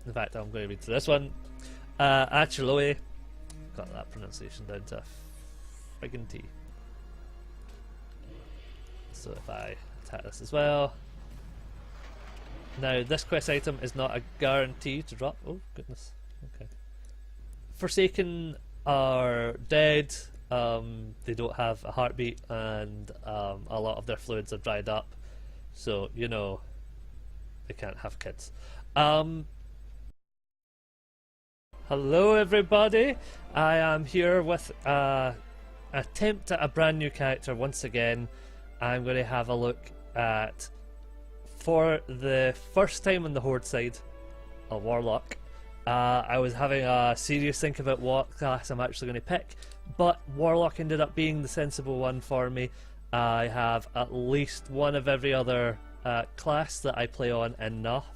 In fact, I'm going to read through this one. Chiloe. Got that pronunciation down to a friggin' T. So if I attack this as well. Now, this quest item is not a guarantee to drop. Oh, goodness. Okay. Forsaken are dead. They don't have a heartbeat, and a lot of their fluids are dried up. So, you know, they can't have kids. Hello, everybody. I am here with an attempt at a brand new character once again. I'm going to have a look at, for the first time on the Horde side, a Warlock. I was having a serious think about what class I'm actually going to pick, but Warlock ended up being the sensible one for me. I have at least one of every other class that I play on enough.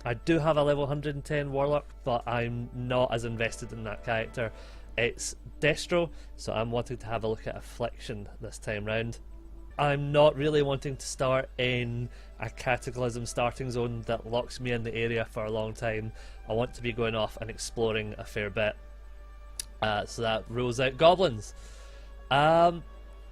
I do have a level 110 Warlock, but I'm not as invested in that character. It's Destro, so I'm wanting to have a look at Affliction this time round. I'm not really wanting to start in a Cataclysm starting zone that locks me in the area for a long time. I want to be going off and exploring a fair bit. So that rules out Goblins. I'm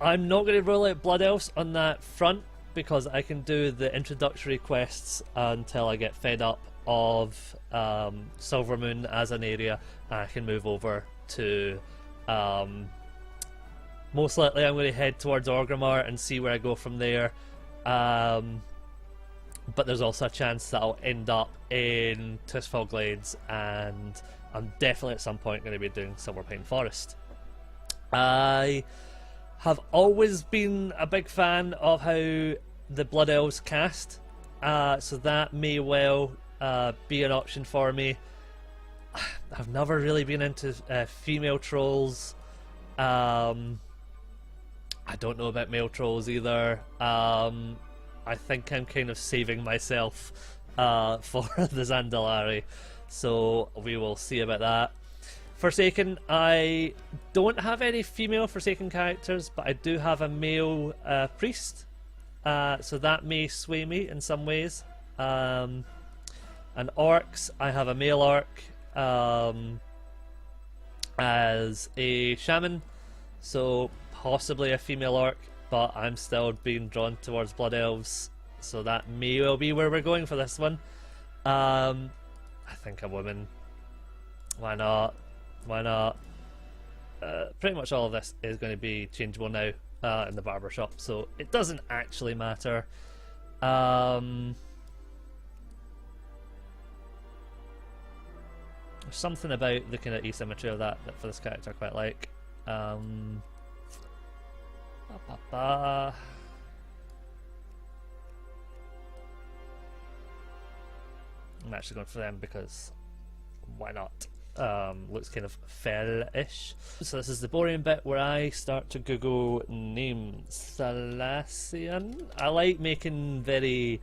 not going to rule out Blood Elves on that front, because I can do the introductory quests until I get fed up of Silvermoon as an area, and I can move over to most likely I'm going to head towards Orgrimmar and see where I go from there, but there's also a chance that I'll end up in Twisfall Glades, and I'm definitely at some point going to be doing Silverpine Forest. I have always been a big fan of how the Blood Elves cast, so that may well be an option for me. I've never really been into female trolls. I don't know about male trolls either. I think I'm kind of saving myself for the Zandalari, so we will see about that. Forsaken, I don't have any female Forsaken characters, but I do have a male priest, so that may sway me in some ways. And orcs, I have a male orc as a shaman, so possibly a female orc, but I'm still being drawn towards Blood Elves, so that may well be where we're going for this one. I think a woman. Why not? Why not? Pretty much all of this is going to be changeable now in the barbershop, so it doesn't actually matter. There's something about the kind of asymmetry of that for this character I quite like. I'm actually going for them because why not? Looks kind of fell-ish. So this is the boring bit where I start to Google names. Thalassian? I like making very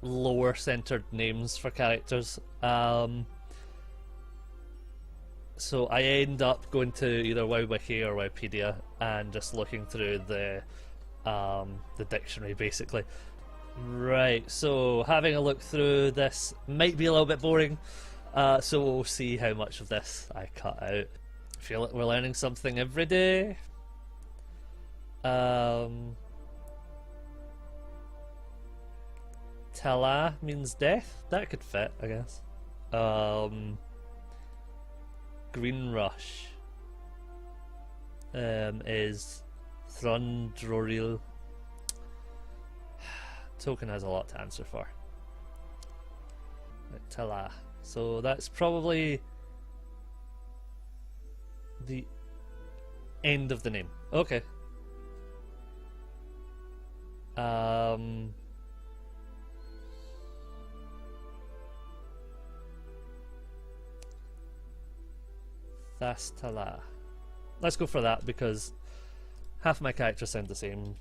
lower-centered names for characters. So I end up going to either WoWWiki or Wikipedia and just looking through the dictionary, basically. Right, so having a look through this might be a little bit boring, so we'll see how much of this I cut out. I feel like we're learning something every day. Tala means death. That could fit, I guess. Green Rush is Thrundroril. Token has a lot to answer for. Tala. So that's probably the end of the name. Okay. Thastala. Let's go for that because half my characters sound the same.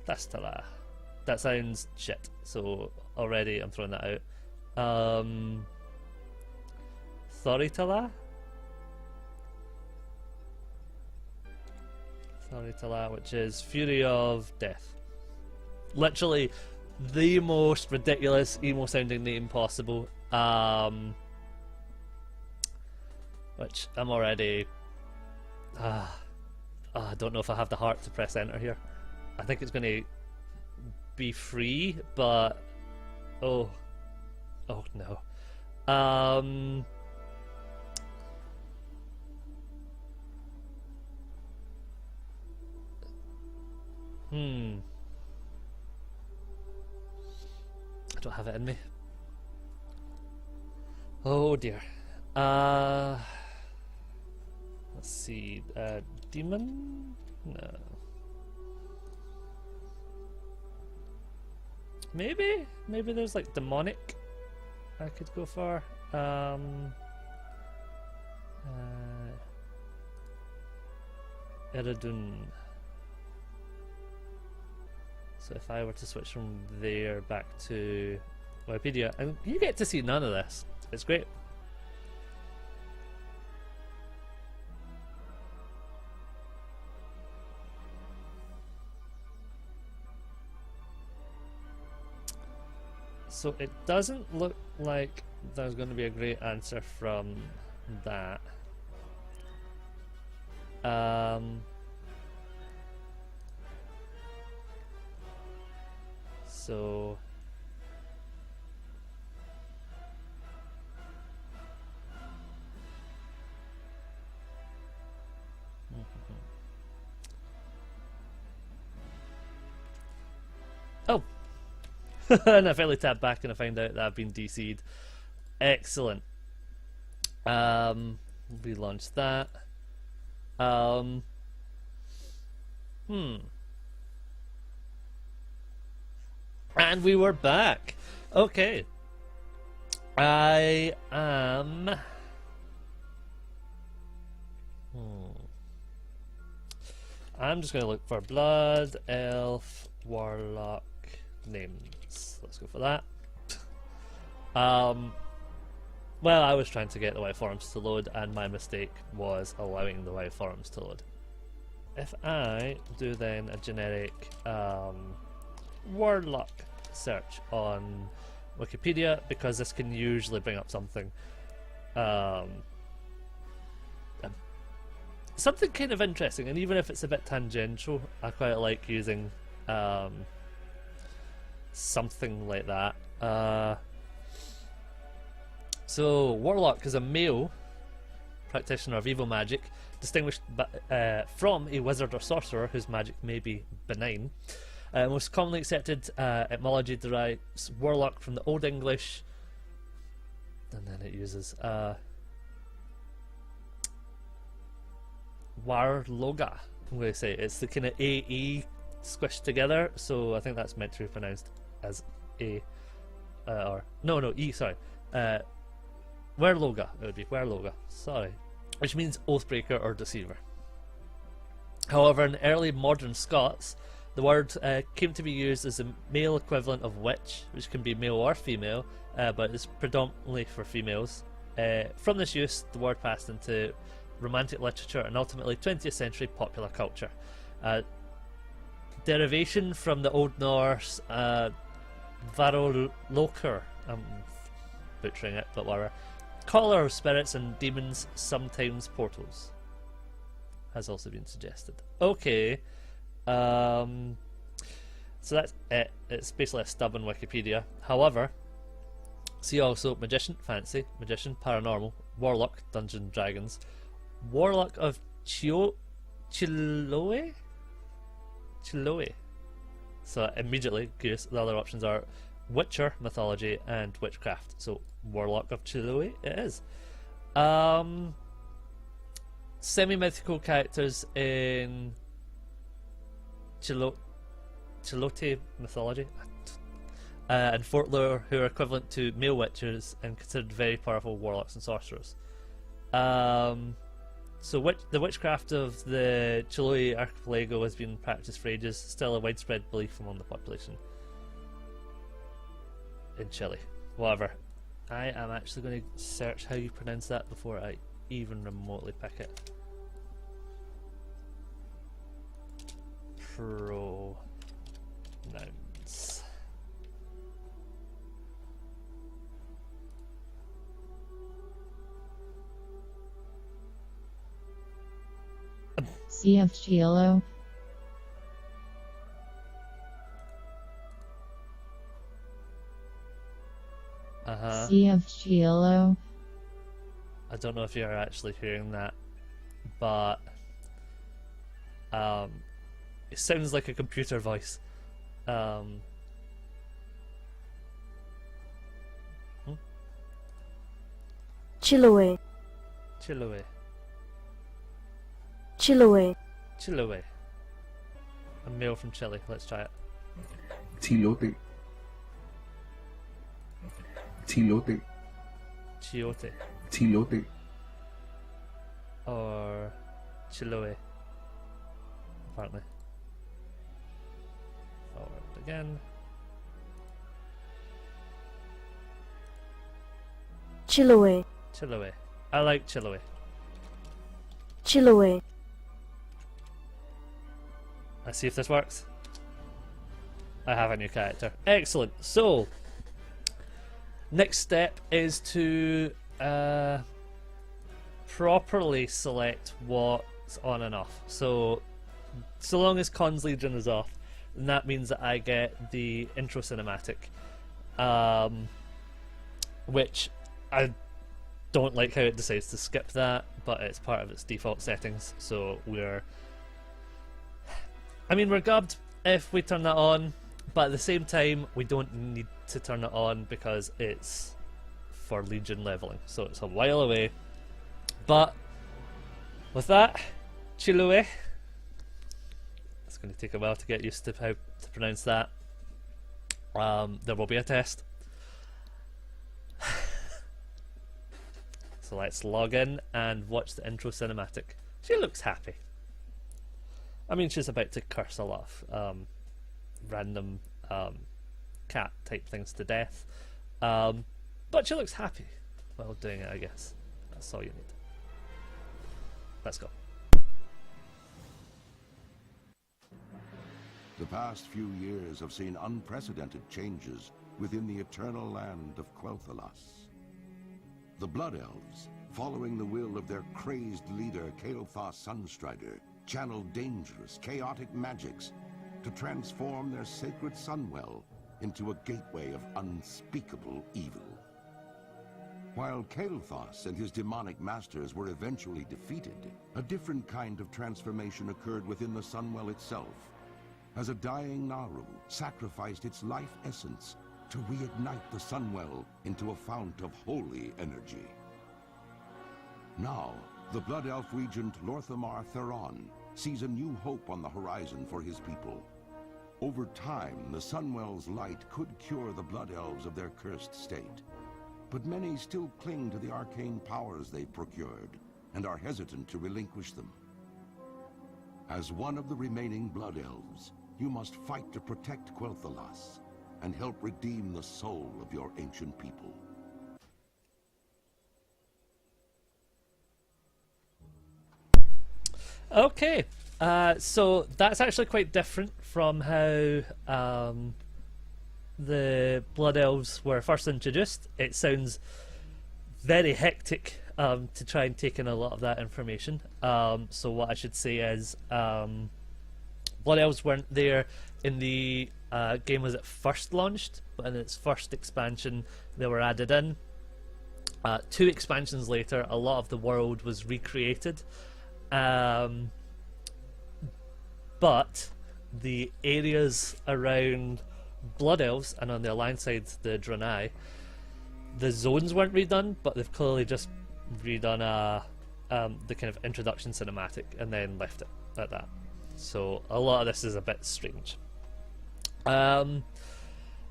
Thastala. That sounds shit, so already I'm throwing that out. Thoritala? Thoritala, which is Fury of Death. Literally the most ridiculous emo sounding name possible. Which I'm already I don't know if I have the heart to press enter here. I think it's going to be free, but oh no. I don't have it in me. Oh dear. Let's see. Demon? No. Maybe there's like demonic I could go for. Eredun. So if I were to switch from there back to Wikipedia, and you get to see none of this. It's great. So it doesn't look like there's going to be a great answer from that. So oh. And I finally tapped back and I found out that I've been DC'd. Excellent. We launched that. And we were back. Okay. I am... I'm just going to look for Blood Elf Warlock names. Let's go for that. Well, I was trying to get the WoW forums to load, and my mistake was allowing the WoW forums to load. If I do then a generic Warlock search on Wikipedia, because this can usually bring up something something kind of interesting, and even if it's a bit tangential, I quite like using something like that. So Warlock is a male practitioner of evil magic, distinguished from a wizard or sorcerer whose magic may be benign. Most commonly accepted etymology derives Warlock from the Old English, and then it uses Warloga. I'm going to say it's the kind of AE squished together, so I think that's meant to be pronounced as A, or no, E, sorry. Werloga, it would be Werloga, sorry, which means Oathbreaker or Deceiver. However, in early modern Scots, the word came to be used as a male equivalent of witch, which can be male or female, but is predominantly for females. From this use, the word passed into Romantic literature and ultimately 20th century popular culture. Derivation from the Old Norse Varolokr, I'm butchering it, but whatever. Caller of spirits and demons, sometimes portals, has also been suggested. Okay, so that's it. It's basically a stub on Wikipedia. However, see also magician, fancy, magician, paranormal, warlock, Dungeons & Dragons, warlock of Chiloe. So immediately, curious, the other options are Witcher mythology and witchcraft. So warlock of Chiloe it is. Semi-mythical characters in Chilote mythology and folklore who are equivalent to male witches and considered very powerful warlocks and sorcerers. So the witchcraft of the Chiloe archipelago has been practiced for ages, still a widespread belief among the population in Chile. Whatever. I am actually going to search how you pronounce that before I even remotely pick it. Pronouns. Sea of Chiloe. Sea of Chiloe. I don't know if you're actually hearing that, but it sounds like a computer voice. Chiloe. Chiloe. Chiloe. Chiloe. A male from Chile. Let's try it. Chilote. Chilote. Chiote. Chilote. Or Chiloe. Apparently. Forward again. Chiloe. Chiloe. I like Chiloe. Chiloe. Let's see if this works. I have a new character. Excellent. So, next step is to properly select what's on and off. So long as Khan's Legion is off, then that means that I get the intro cinematic, which I don't like how it decides to skip that, but it's part of its default settings, so we're gubbed if we turn that on, but at the same time we don't need to turn it on because it's for Legion leveling, so it's a while away. But with that, Chiloe, it's going to take a while to get used to how to pronounce that. There will be a test. So let's log in and watch the intro cinematic. She looks happy. I mean, she's about to curse a lot of random cat type things to death, but she looks happy while doing it, I guess. That's all you need. Let's go. The past few years have seen unprecedented changes within the eternal land of Quel'Thalas. The Blood Elves, following the will of their crazed leader Kael'thas Sunstrider, channeled dangerous, chaotic magics to transform their sacred Sunwell into a gateway of unspeakable evil. While Kael'thas and his demonic masters were eventually defeated, a different kind of transformation occurred within the Sunwell itself, as a dying Naru sacrificed its life essence to reignite the Sunwell into a fount of holy energy. Now, the Blood Elf Regent Lorthamar Theron sees a new hope on the horizon for his people. Over time, the Sunwell's light could cure the Blood Elves of their cursed state, but many still cling to the arcane powers they've procured and are hesitant to relinquish them. As one of the remaining Blood Elves, you must fight to protect Quel'Thalas and help redeem the soul of your ancient people. Okay, so that's actually quite different from how the Blood Elves were first introduced. It sounds very hectic to try and take in a lot of that information. So what I should say is Blood Elves weren't there in the game as it first launched, but in its first expansion they were added in. 2 expansions later, a lot of the world was recreated, but the areas around Blood Elves and on the Alliance side, the Draenei, the zones weren't redone, but they've clearly just redone the kind of introduction cinematic and then left it at that. So a lot of this is a bit strange.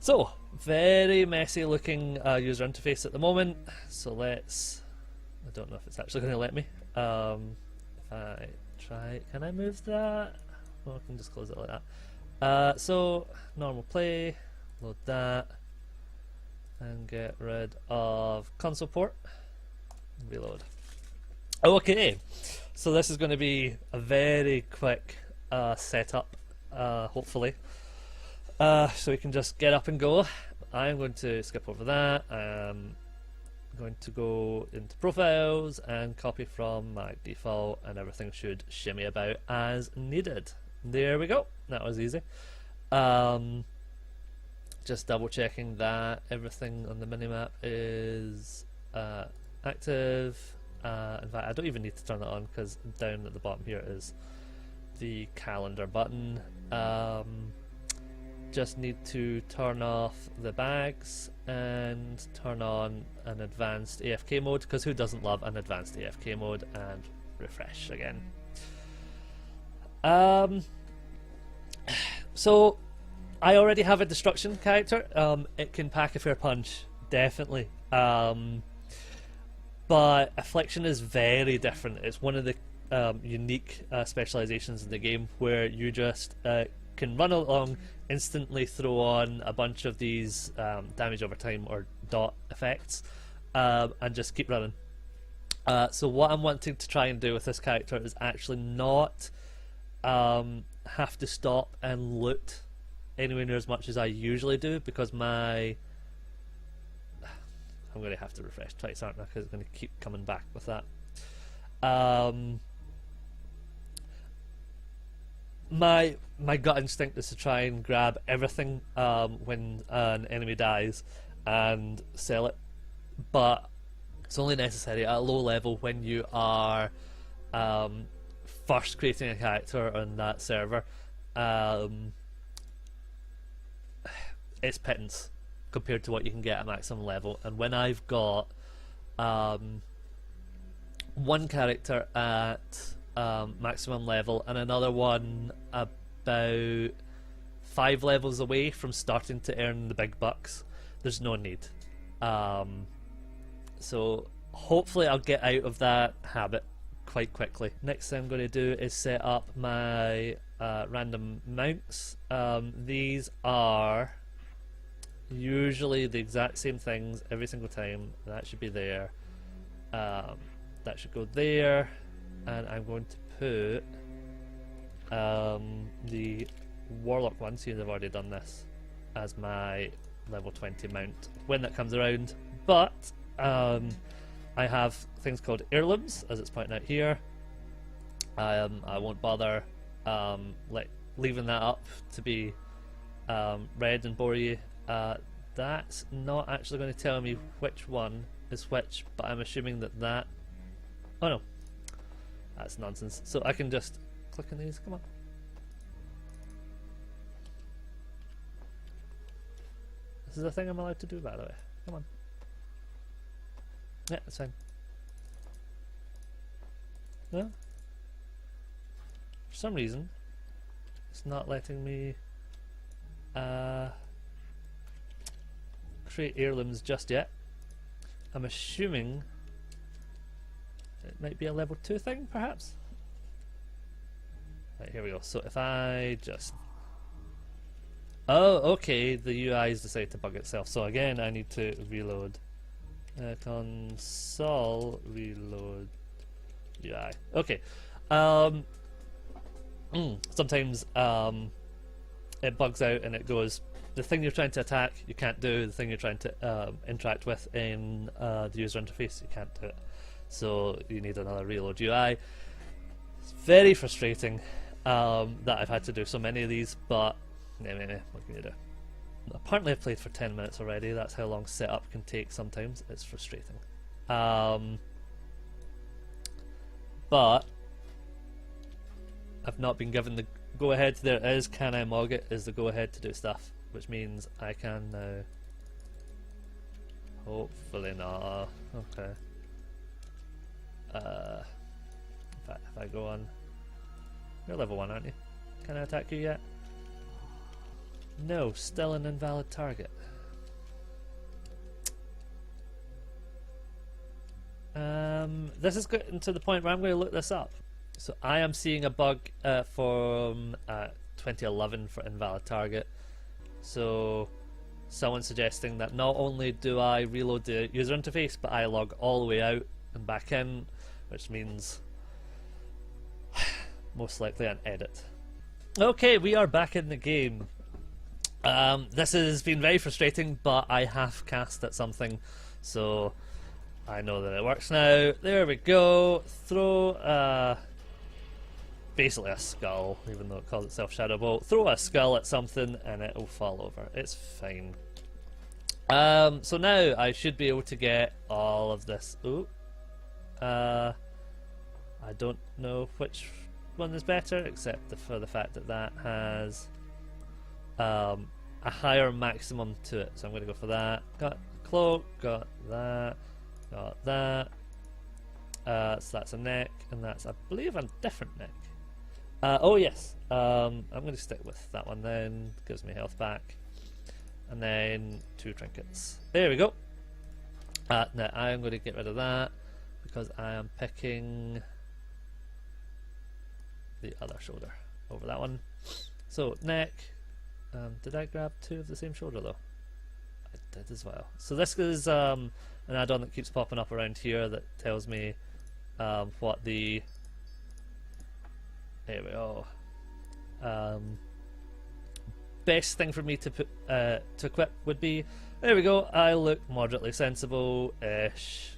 So very messy looking user interface at the moment. So let's, I don't know if it's actually going to let me. If I try, can I move that? Well, I can just close it like that. So normal play, load that, and get rid of console port. Reload. Okay, so this is going to be a very quick setup, hopefully. So we can just get up and go. I'm going to skip over that. I'm going to go into profiles and copy from my default, and everything should shimmy about as needed. There we go. That was easy. Just double checking that everything on the minimap is active. In fact, I don't even need to turn that on because down at the bottom here is the calendar button. Just need to turn off the bags and turn on an advanced AFK mode, because who doesn't love an advanced AFK mode, and refresh again. So I already have a destruction character. It can pack a fair punch, definitely. But Affliction is very different. It's one of the unique specializations in the game where you just can run along, instantly throw on a bunch of these damage over time or dot effects, and just keep running. So what I'm wanting to try and do with this character is actually not have to stop and loot anywhere near as much as I usually do, because I'm going to have to refresh twice, aren't I? Because it's going to keep coming back with that. My gut instinct is to try and grab everything when an enemy dies and sell it, but it's only necessary at a low level when you are first creating a character on that server. It's pittance compared to what you can get at maximum level, and when I've got one character at maximum level and another one about 5 levels away from starting to earn the big bucks, there's no need. So hopefully I'll get out of that habit quite quickly. Next thing I'm going to do is set up my random mounts. These are usually the exact same things every single time. That should be there. That should go there. And I'm going to put the Warlock one, seeing I've already done this, as my level 20 mount when that comes around. But I have things called heirlooms, as it's pointing out here. I won't bother leaving that up to be read and bore you. That's not actually going to tell me which one is which, but I'm assuming that oh no, that's nonsense. So I can just click on these. Come on. This is a thing I'm allowed to do, by the way. Come on. Yeah, that's fine. No? For some reason, it's not letting me create heirlooms just yet. I'm assuming it might be a level 2 thing, perhaps? Right, here we go. So if I just... Oh, okay, the UI's decided to bug itself. So again, I need to reload. Console reload UI. Okay. Sometimes it bugs out and it goes, the thing you're trying to attack, you can't do. The thing you're trying to interact with in the user interface, you can't do it. So you need another reload UI. It's very frustrating that I've had to do so many of these, but what can you do? Apparently I've played for 10 minutes already. That's how long setup can take sometimes. It's frustrating. But I've not been given the go-ahead. There it is. Can I mog it? Is the go-ahead to do stuff, which means I can now. Hopefully not. Okay. In fact, if I go on, you're level 1, aren't you? Can I attack you yet? No, still an invalid target. This is getting to the point where I'm going to look this up. So I am seeing a bug from 2011 for invalid target. So someone suggesting that not only do I reload the user interface, but I log all the way out and back in, which means most likely an edit. Okay, we are back in the game. This has been very frustrating, but I have cast at something, so I know that it works now. There we go. Throw basically a skull, even though it calls itself Shadow Bolt. Throw a skull at something and it will fall over. It's fine. So now I should be able to get all of this. Ooh. I don't know which one is better, except for the fact that that has a higher maximum to it. So I'm going to go for that. Got cloak, got that. Got that. So that's a neck, and that's, I believe, a different neck. Oh yes. I'm going to stick with that one then. Gives me health back. And then 2 trinkets. There we go. Now I'm going to get rid of that because I am picking the other shoulder over that one. So neck. Did I grab 2 of the same shoulder though? I did as well. So this is an add-on that keeps popping up around here that tells me what the... There we go. Best thing for me to put to equip would be... There we go. I look moderately sensible-ish.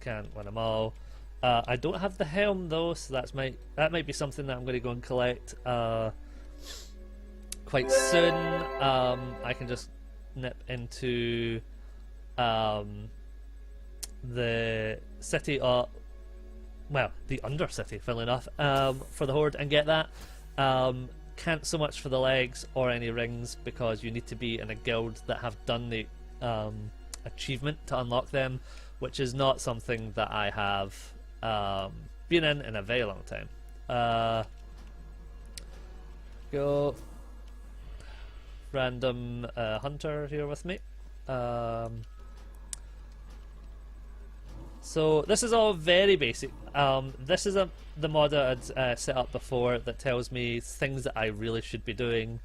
Can't win them all. I don't have the helm though, so that might be something that I'm going to go and collect quite soon. I can just nip into the city of, well, the Undercity, funnily enough, for the Horde and get that. Can't so much for the legs or any rings because you need to be in a guild that have done the achievement to unlock them, which is not something that I have been in a very long time. Go random hunter here with me. So this is all very basic. This is the mod I'd set up before that tells me things that I really should be doing.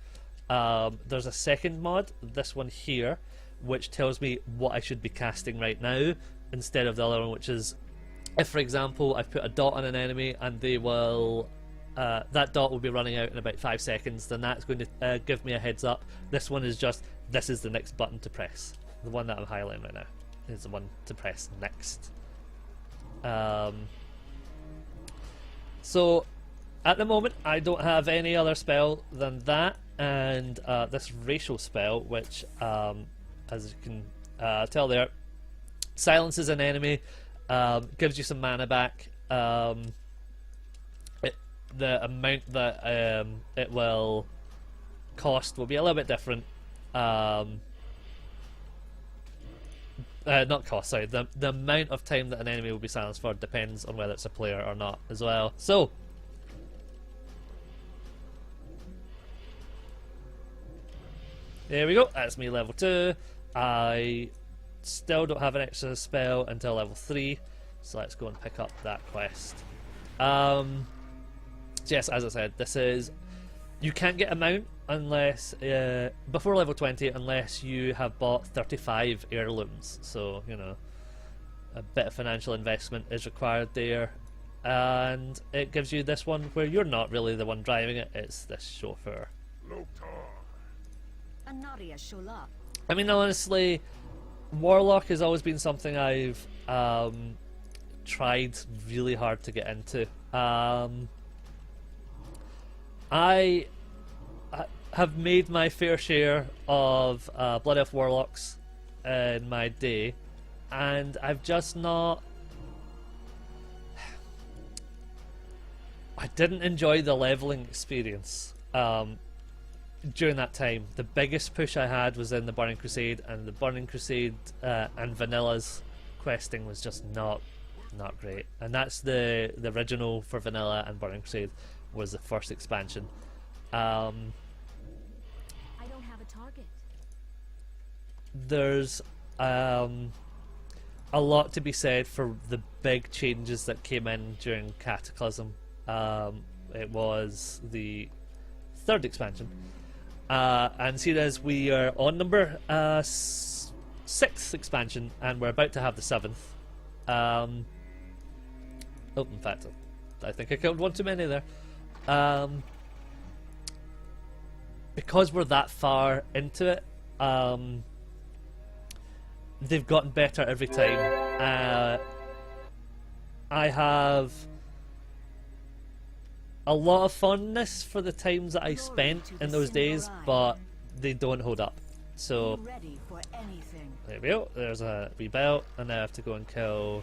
There's a second mod, this one here, which tells me what I should be casting right now instead of the other one, which is, if for example I put a dot on an enemy and they will that dot will be running out in about 5 seconds, then that's going to give me a heads up. This one is just, this is the next button to press. The one that I'm highlighting right now is the one to press next. So at the moment I don't have any other spell than that and this racial spell, which as you can tell there, silences an enemy, gives you some mana back. The amount that it will cost will be a little bit different. Not cost, sorry. The amount of time that an enemy will be silenced for depends on whether it's a player or not as well. So, there we go. That's me level 2. I still don't have an extra spell until level 3. So let's go and pick up that quest. Yes, as I said, this is... You can't get a mount unless before level 20 unless you have bought 35 heirlooms. So, you know, a bit of financial investment is required there. And it gives you this one where you're not really the one driving it, it's this chauffeur. I mean, honestly, Warlock has always been something I've tried really hard to get into. I have made my fair share of Blood Elf Warlocks in my day, and I've just not... I didn't enjoy the leveling experience during that time. The biggest push I had was in the Burning Crusade, and the Burning Crusade and Vanilla's questing was just not great. And that's the original for Vanilla, and Burning Crusade was the first expansion. I don't have a target. There's a lot to be said for the big changes that came in during Cataclysm. It was the 3rd expansion. And seeing as we are on number 6th expansion, and we're about to have the 7th. Oh, in fact, I think I killed one too many there. Because we're that far into it, they've gotten better every time, I have a lot of fondness for the times that I spent in those days, but they don't hold up. So there we go. There's a wee belt, and now I have to go and kill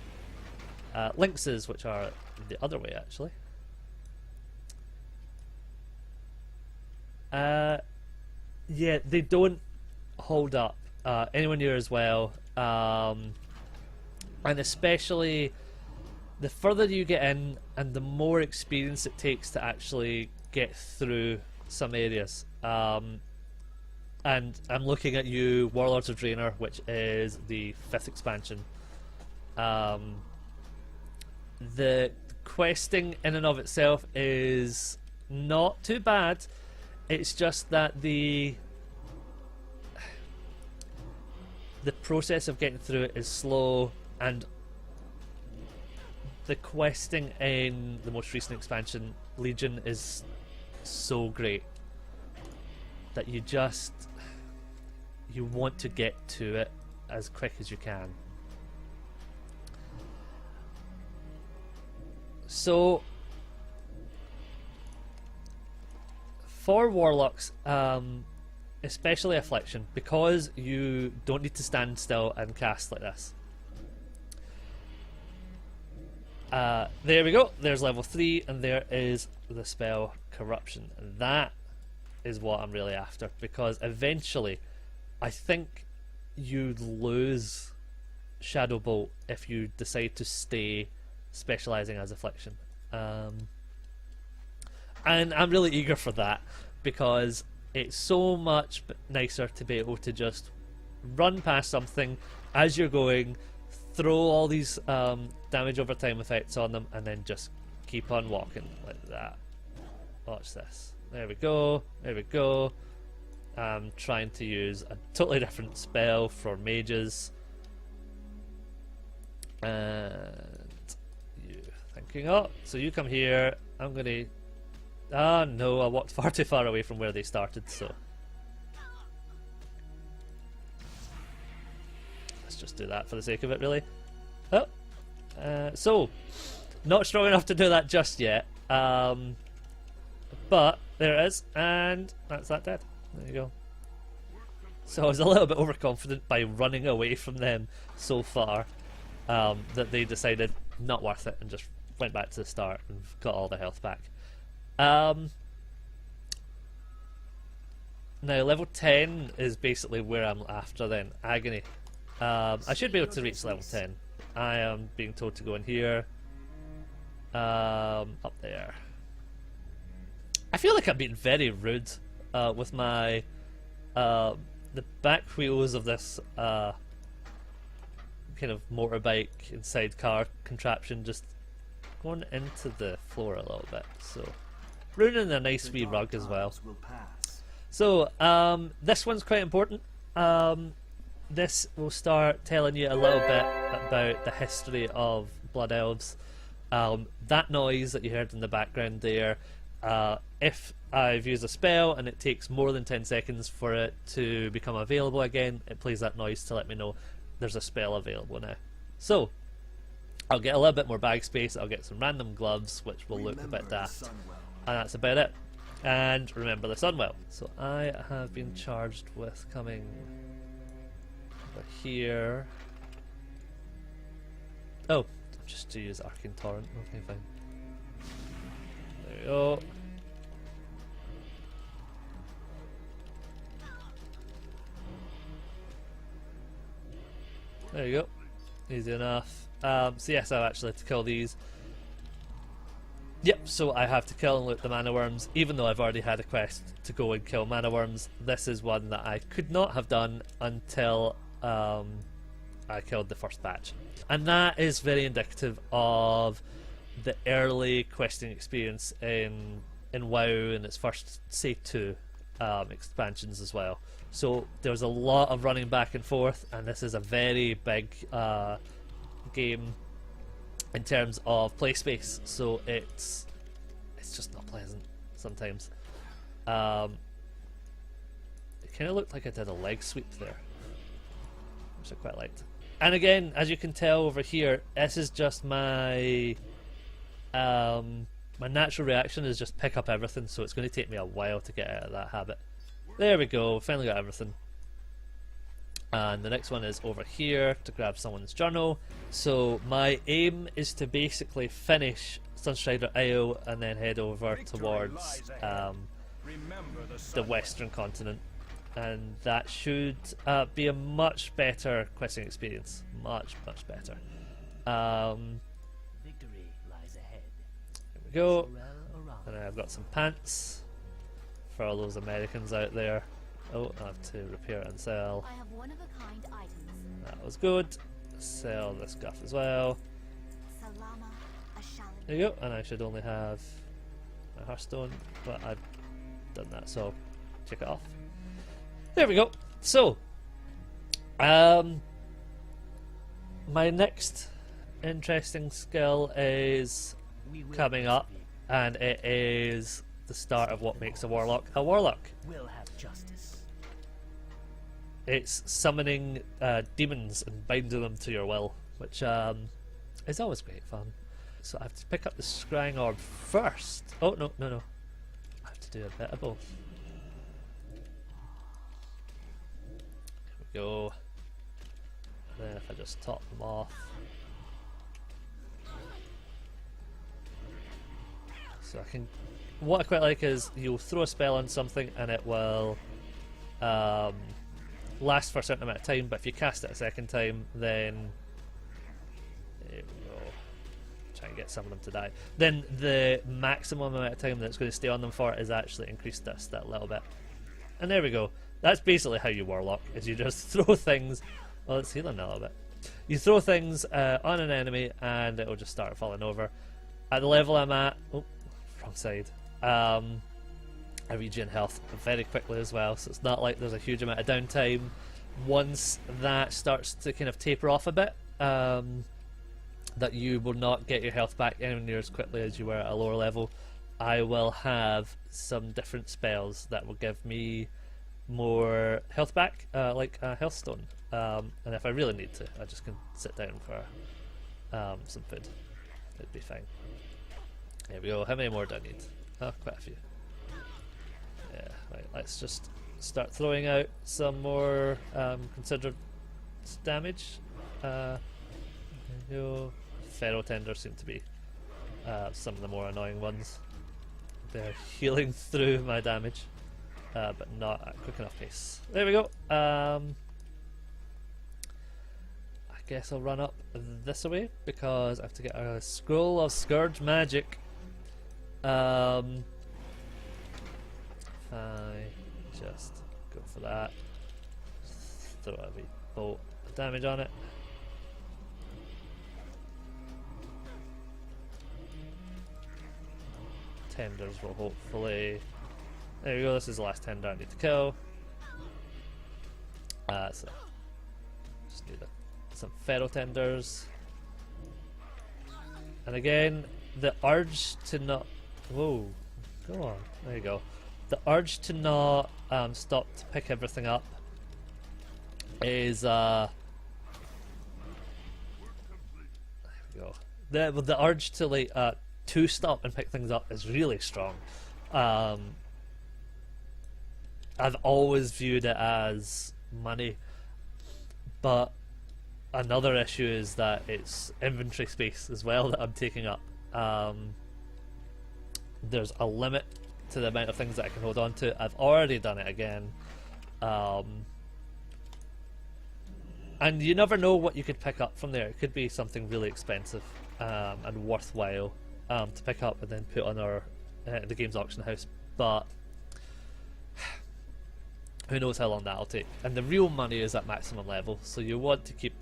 lynxes, which are the other way actually. Yeah, they don't hold up anywhere near as well, and especially the further you get in and the more experience it takes to actually get through some areas. And I'm looking at you, Warlords of Draenor, which is the 5th expansion. The questing in and of itself is not too bad. It's just that the process of getting through it is slow, and the questing in the most recent expansion, Legion, is so great that you want to get to it as quick as you can. So for Warlocks, especially Affliction, because you don't need to stand still and cast like this. There we go, there's level 3, and there is the spell Corruption. That is what I'm really after, because eventually I think you lose Shadow Bolt if you decide to stay specialising as Affliction. And I'm really eager for that, because it's so much nicer to be able to just run past something as you're going, throw all these damage over time effects on them, and then just keep on walking like that. Watch this. There we go. There we go. I'm trying to use a totally different spell for mages. And you thinking, oh, so you come here. I'm gonna. Ah, no, I walked far too far away from where they started, so. Let's just do that for the sake of it, really. Oh. So, not strong enough to do that just yet. But there it is, and that's that dead. There you go. So I was a little bit overconfident by running away from them so far that they decided not worth it and just went back to the start and got all the health back. Now level 10 is basically where I'm after then. Agony. I should be able to reach level 10. I am being told to go in here. Up there. I feel like I'm being very rude with my the back wheels of this kind of motorbike and sidecar contraption just going into the floor a little bit, so ruining a nice wee rug as well. So this one's quite important. This will start telling you a little bit about the history of Blood Elves. That noise that you heard in the background there, if I've used a spell and it takes more than 10 seconds for it to become available again, it plays that noise to let me know there's a spell available now. So I'll get a little bit more bag space, I'll get some random gloves which will look a bit daft, and that's about it. And remember the Sunwell. So I have been charged with coming over here. Oh, just to use Arcane Torrent. Okay, fine. There we go. There you go. Easy enough. So yes, I've actually had to kill these. Yep, so I have to kill and loot the mana worms, even though I've already had a quest to go and kill mana worms. This is one that I could not have done until I killed the first batch. And that is very indicative of the early questing experience in WoW in its first, say, 2 expansions as well. So there's a lot of running back and forth, and this is a very big game in terms of play space, so it's just not pleasant sometimes. It kind of looked like I did a leg sweep there, which I quite liked. And again, as you can tell over here, this is just my my natural reaction is just pick up everything, so it's going to take me a while to get out of that habit. There we go, finally got everything. And the next one is over here to grab someone's journal. So my aim is to basically finish Sunstrider Isle and then head over towards the western continent. And that should be a much better questing experience. Much better. Victory lies ahead. There we go. And then I've got some pants for all those Americans out there. Oh, I have to repair and sell. I have one-of-a-kind items. That was good. Sell this stuff as well. Salama, a shallow. There you go. And I should only have my Hearthstone, but I've done that, so check it off. There we go. So, my next interesting skill is coming up, and it is the start of what makes a warlock a warlock. We'll have justice. It's summoning demons and binding them to your will, which is always great fun. So I have to pick up the scrying orb first. Oh, no. I have to do a bit of both. Here we go. And then if I just top them off. So I can... What I quite like is you'll throw a spell on something and it will last for a certain amount of time, but if you cast it a second time, then there we go. Try and get some of them to die. Then the maximum amount of time that it's going to stay on them for is actually increased just that little bit. And there we go. That's basically how you warlock, is you just throw things... Well, it's healing a little bit. You throw things on an enemy and it will just start falling over. At the level I'm at... Oh, wrong side. I regen health very quickly as well, so it's not like there's a huge amount of downtime. Once that starts to kind of taper off a bit, that you will not get your health back anywhere near as quickly as you were at a lower level. I will have some different spells that will give me more health back, like a health stone. And if I really need to, I just can sit down for some food. It'd be fine. There we go. How many more do I need? Oh, quite a few. Yeah, right, let's just start throwing out some more considered damage. There we go. Feral tenders seem to be some of the more annoying ones. They're healing through my damage, but not at a quick enough pace. There we go. I guess I'll run up this way because I have to get a scroll of Scourge Magic. I just go for that. Just throw a wee bolt of damage on it. Tenders will hopefully... There we go, this is the last tender I need to kill. So just need some feral tenders. And again, the urge to not... Whoa, go on, there you go. The urge to not stop to pick everything up is there we go. The urge to like to stop and pick things up is really strong. I've always viewed it as money, but another issue is that it's inventory space as well that I'm taking up. There's a limit to the amount of things that I can hold on to. I've already done it again. And you never know what you could pick up from there. It could be something really expensive and worthwhile to pick up and then put on our the games auction house. But who knows how long that'll take. And the real money is at maximum level, so you want to keep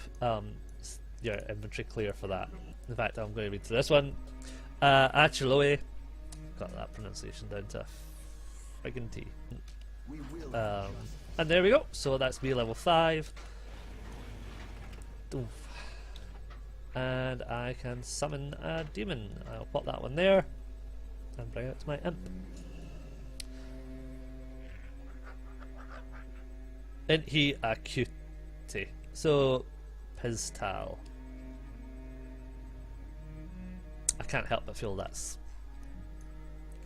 your inventory clear for that. In fact, I'm going to read through this one. Chiloe. Got that pronunciation down to a friggin' T. And there we go. So that's me level 5. Oof. And I can summon a demon. I'll pop that one there and bring it to my imp. Isn't he a cutie? So Piztal. I can't help but feel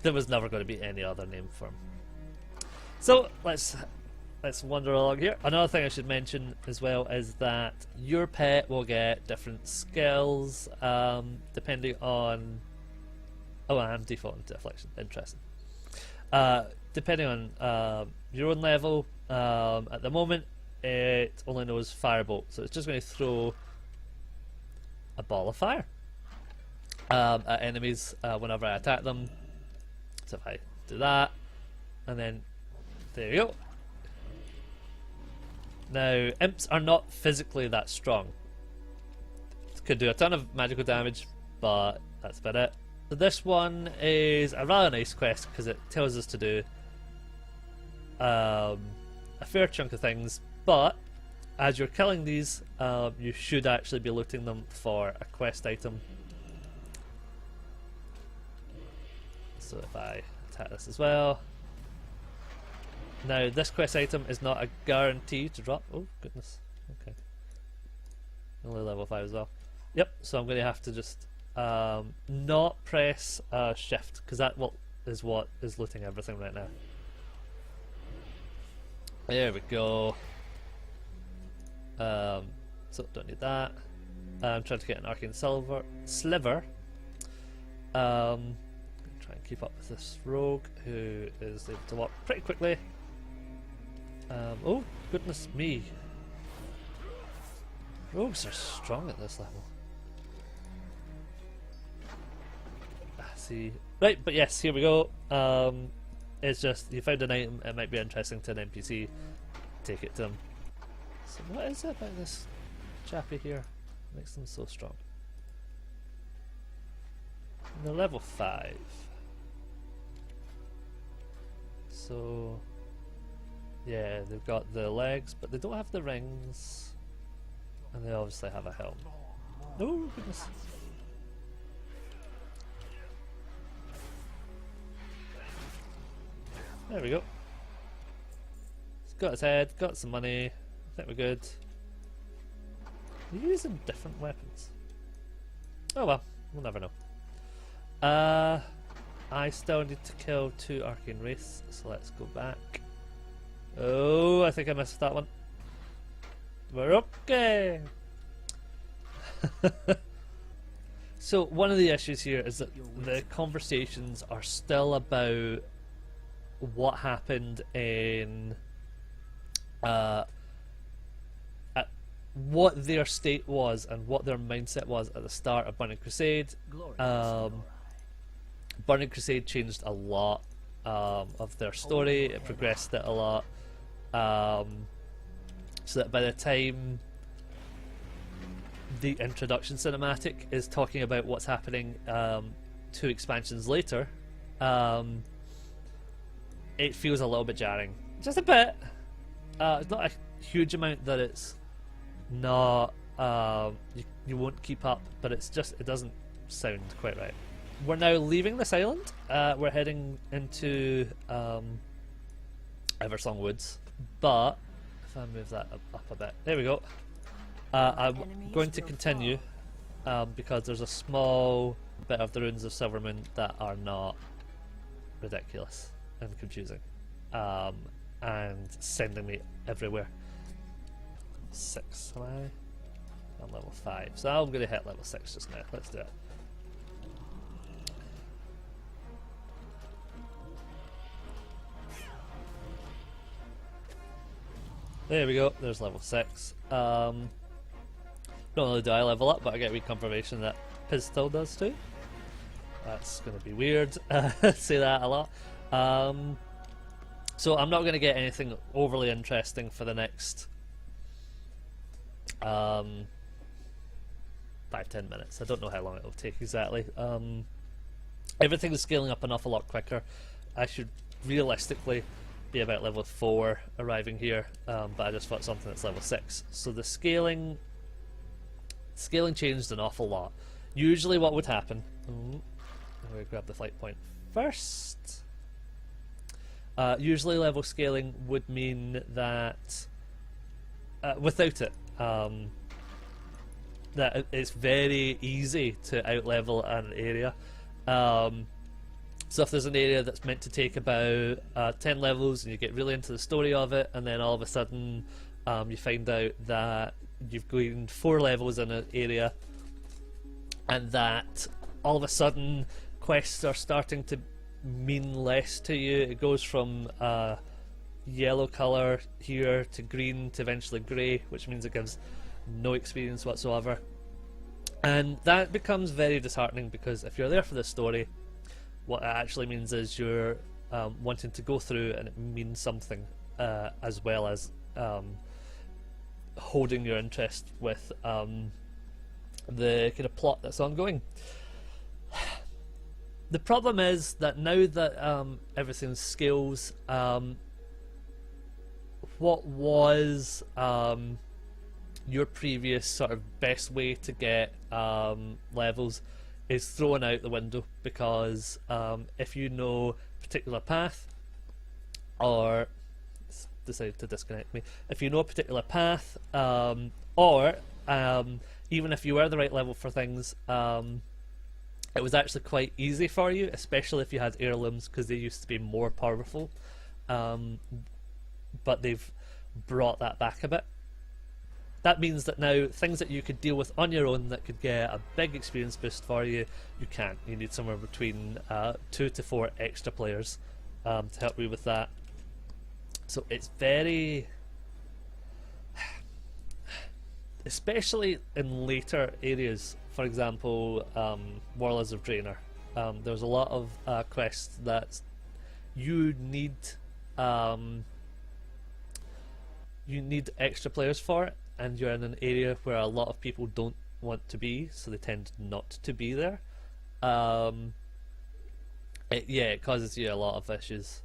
there was never going to be any other name for him. So let's wander along here. Another thing I should mention as well is that your pet will get different skills depending on. Oh, I'm defaulting to affliction. Interesting. Depending on your own level, at the moment it only knows firebolt, so it's just going to throw a ball of fire at enemies whenever I attack them. So if I do that, and then there you go. Now, imps are not physically that strong. Could do a ton of magical damage, but that's about it. So this one is a rather nice quest because it tells us to do a fair chunk of things, but as you're killing these, you should actually be looting them for a quest item. So if I attack this as well. Now this quest item is not a guarantee to drop. Oh goodness. Okay. Only level 5 as well. Yep, so I'm going to have to just not press shift, because that is what is looting everything right now. There we go. So don't need that. I'm trying to get an arcane sliver. Try and keep up with this rogue who is able to walk pretty quickly. Oh goodness me! Rogues are strong at this level. See, right, but yes, here we go. It's just you found an item. It might be interesting to an NPC. Take it to them. So what is it about this chappy here that makes them so strong? And they're level 5. So yeah, they've got the legs, but they don't have the rings, and they obviously have a helm. Oh goodness! There we go. He's got his head, got some money. I think we're good. They're using different weapons. Oh well, we'll never know. I still need to kill 2 arcane wraiths, so let's go back. Oh, I think I missed that one. We're okay. So one of the issues here is that the conversations are still about what happened in at what their state was and what their mindset was at the start of Burning Crusade. Burning Crusade changed a lot of their story. It progressed it a lot, so that by the time the introduction cinematic is talking about what's happening 2 expansions later, it feels a little bit jarring. Just a bit. It's not a huge amount that it's not you won't keep up, but it's just it doesn't sound quite right. We're now leaving this island. We're heading into Eversong Woods, but if I move that up a bit, there we go. I'm going to continue because there's a small bit of the ruins of Silvermoon that are not ridiculous and confusing and sending me everywhere. 6 am I? I'm level 5, so I'm going to hit level 6 just now. Let's do it. There we go, there's level 6. Not only do I level up, but I get reconfirmation that Piztal does too. That's going to be weird. Say that a lot. So I'm not going to get anything overly interesting for the next 5-10 minutes. I don't know how long it'll take exactly. Everything is scaling up an awful lot quicker. I should realistically be about level 4 arriving here, but I just fought something that's level 6. So the scaling changed an awful lot. Usually what would happen, I'm going to grab the flight point first. Usually level scaling would mean that without it, that it's very easy to outlevel an area. So if there's an area that's meant to take about 10 levels and you get really into the story of it, and then all of a sudden you find out that you've gained 4 levels in an area, and that all of a sudden quests are starting to mean less to you. It goes from yellow colour here to green to eventually grey, which means it gives no experience whatsoever. And that becomes very disheartening, because if you're there for the story, what it actually means is you're wanting to go through and it means something, as well as holding your interest with the kind of plot that's ongoing. The problem is that now that everything scales, what was your previous sort of best way to get levels is thrown out the window, because if you know a particular path, or it's decided to disconnect me, if you know a particular path, or even if you were the right level for things, it was actually quite easy for you, especially if you had heirlooms, because they used to be more powerful, but they've brought that back a bit. That means that now things that you could deal with on your own that could get a big experience boost for you, you can't. You need somewhere between 2 to 4 extra players to help you with that. So it's very... especially in later areas, for example, Warlords of Draenor. There's a lot of quests that you need extra players for it, and you're in an area where a lot of people don't want to be, so they tend not to be there. It causes you a lot of issues,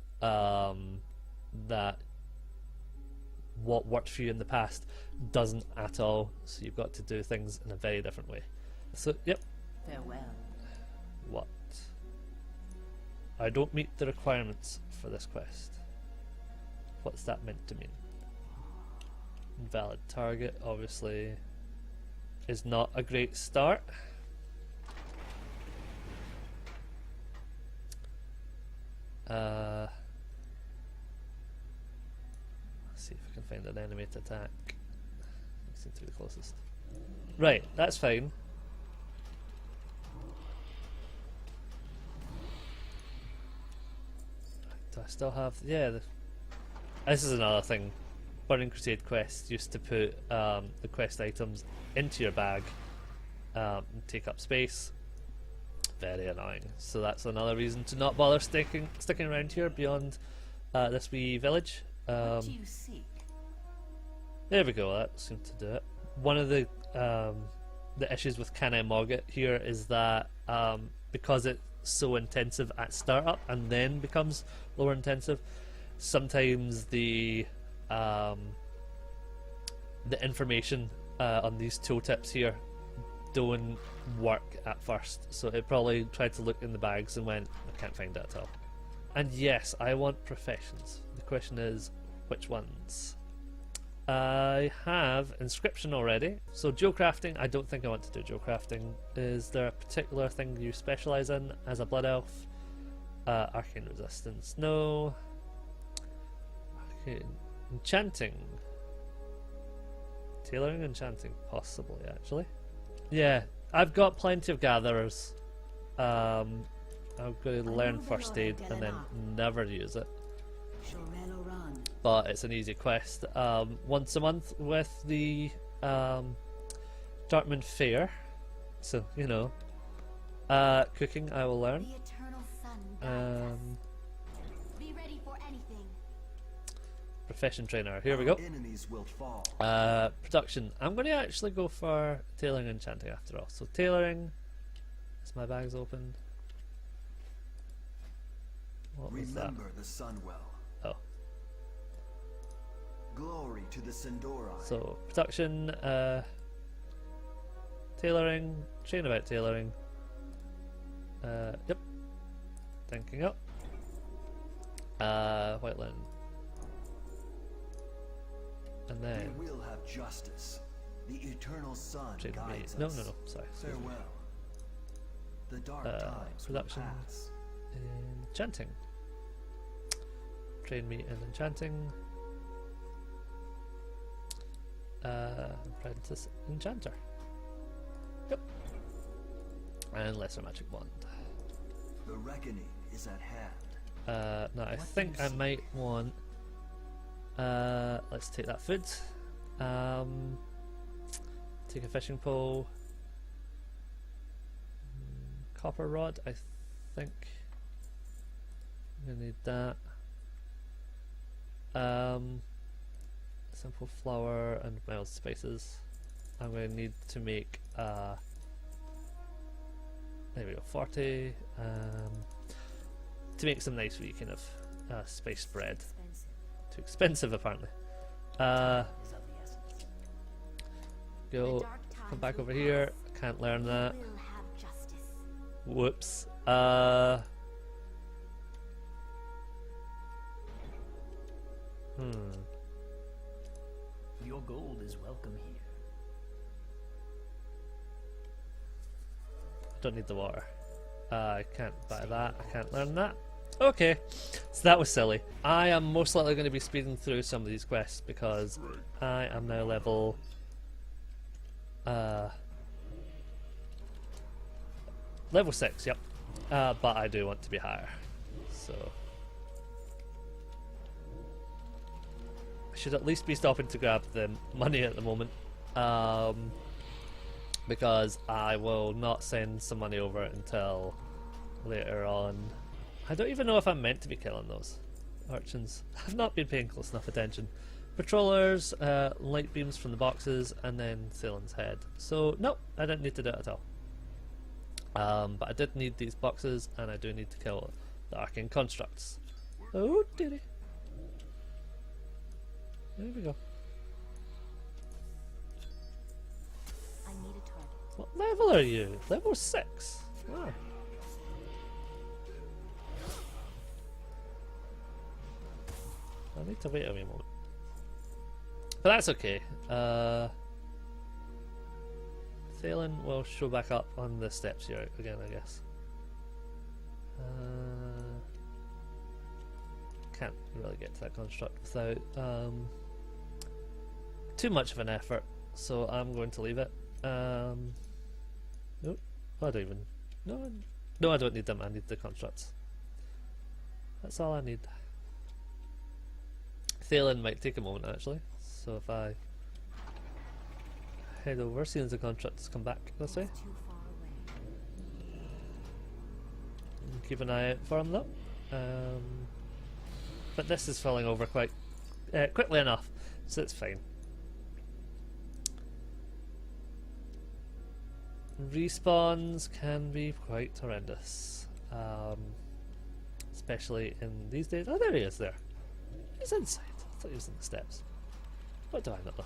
that what worked for you in the past doesn't at all, so you've got to do things in a very different way. So, yep. Farewell. What? I don't meet the requirements for this quest. What's that meant to mean? Invalid target, obviously, is not a great start. Let's see if I can find an enemy to attack. That seems to be the closest. Right, that's fine. Do I still have... yeah, this is another thing. Burning Crusade quests used to put the quest items into your bag and take up space. Very annoying. So that's another reason to not bother sticking around here beyond this wee village. What do you seek? There we go, that seemed to do it. One of the issues with Can I Mog It here is that because it's so intensive at startup and then becomes lower intensive, sometimes the information on these tooltips here don't work at first, so it probably tried to look in the bags and went, I can't find it at all. And yes, I want professions. The question is, which ones? I have inscription already, so geocrafting, I don't think I want to do geocrafting. Is there a particular thing you specialise in as a blood elf? Arcane resistance, no. Arcane enchanting. Tailoring, enchanting, possibly actually. Yeah, I've got plenty of gatherers. I'm going to learn first aid and then never use it. But it's an easy quest. Once a month with the Dartmouth Fair. So, you know. Cooking I will learn. The eternal sun guides us. Be ready for anything. Profession trainer, here we go. Enemies will fall. Production. I'm going to actually go for tailoring and enchanting after all. So tailoring. Is my bags open? What was that? Remember the Sunwell. Oh. Glory to the Sindora. So production, tailoring, train about tailoring. Yep. Thinking up. White linen. And then We will have justice. The eternal sun Trade me. guides No, us. no, no. Sorry. Farewell. The dark times Production. will pass. Enchanting. Train me in enchanting. Apprentice enchanter. Yep. And lesser magic wand. The reckoning is at hand. Now I What think do you I see? might want. Let's take that food. Take a fishing pole. Copper rod, I think. I'm gonna need that. Simple flour and mild spices. I'm gonna need to make there we go, 40. To make some nice wee kind of spice bread. Expensive Too expensive apparently. is of the essence. Go, come back over here. Can't learn that. Will have justice. Whoops. Your gold is welcome here. Don't need the water. I can't buy that. I can't learn that. Okay, so that was silly. I am most likely going to be speeding through some of these quests because I am now level level 6, yep. But I do want to be higher. So I should at least be stopping to grab the money at the moment. Because I will not send some money over until later on. I don't even know if I'm meant to be killing those urchins. I've not been paying close enough attention. Patrollers, light beams from the boxes, and then Thaylen's head. So, no, I didn't need to do it at all. But I did need these boxes, and I do need to kill the arcane constructs. Oh, dearie. There we go. I need a target. What level are you? Level 6. Wow. I need to wait a wee moment. But that's okay. Thaylen will show back up on the steps here again, I guess. Can't really get to that construct without too much of an effort, so I'm going to leave it. Nope, I don't even. No, I don't need them. I need the constructs. That's all I need. Thaylen might take a moment actually, so if I head over, seeing as the contracts come back this way, Too far away. keep an eye out for them though. But this is filling over quite quickly enough, so it's fine. Respawns can be quite horrendous, especially in these days. Oh, there he is there. He's inside. I thought he was in the steps. What do I not know?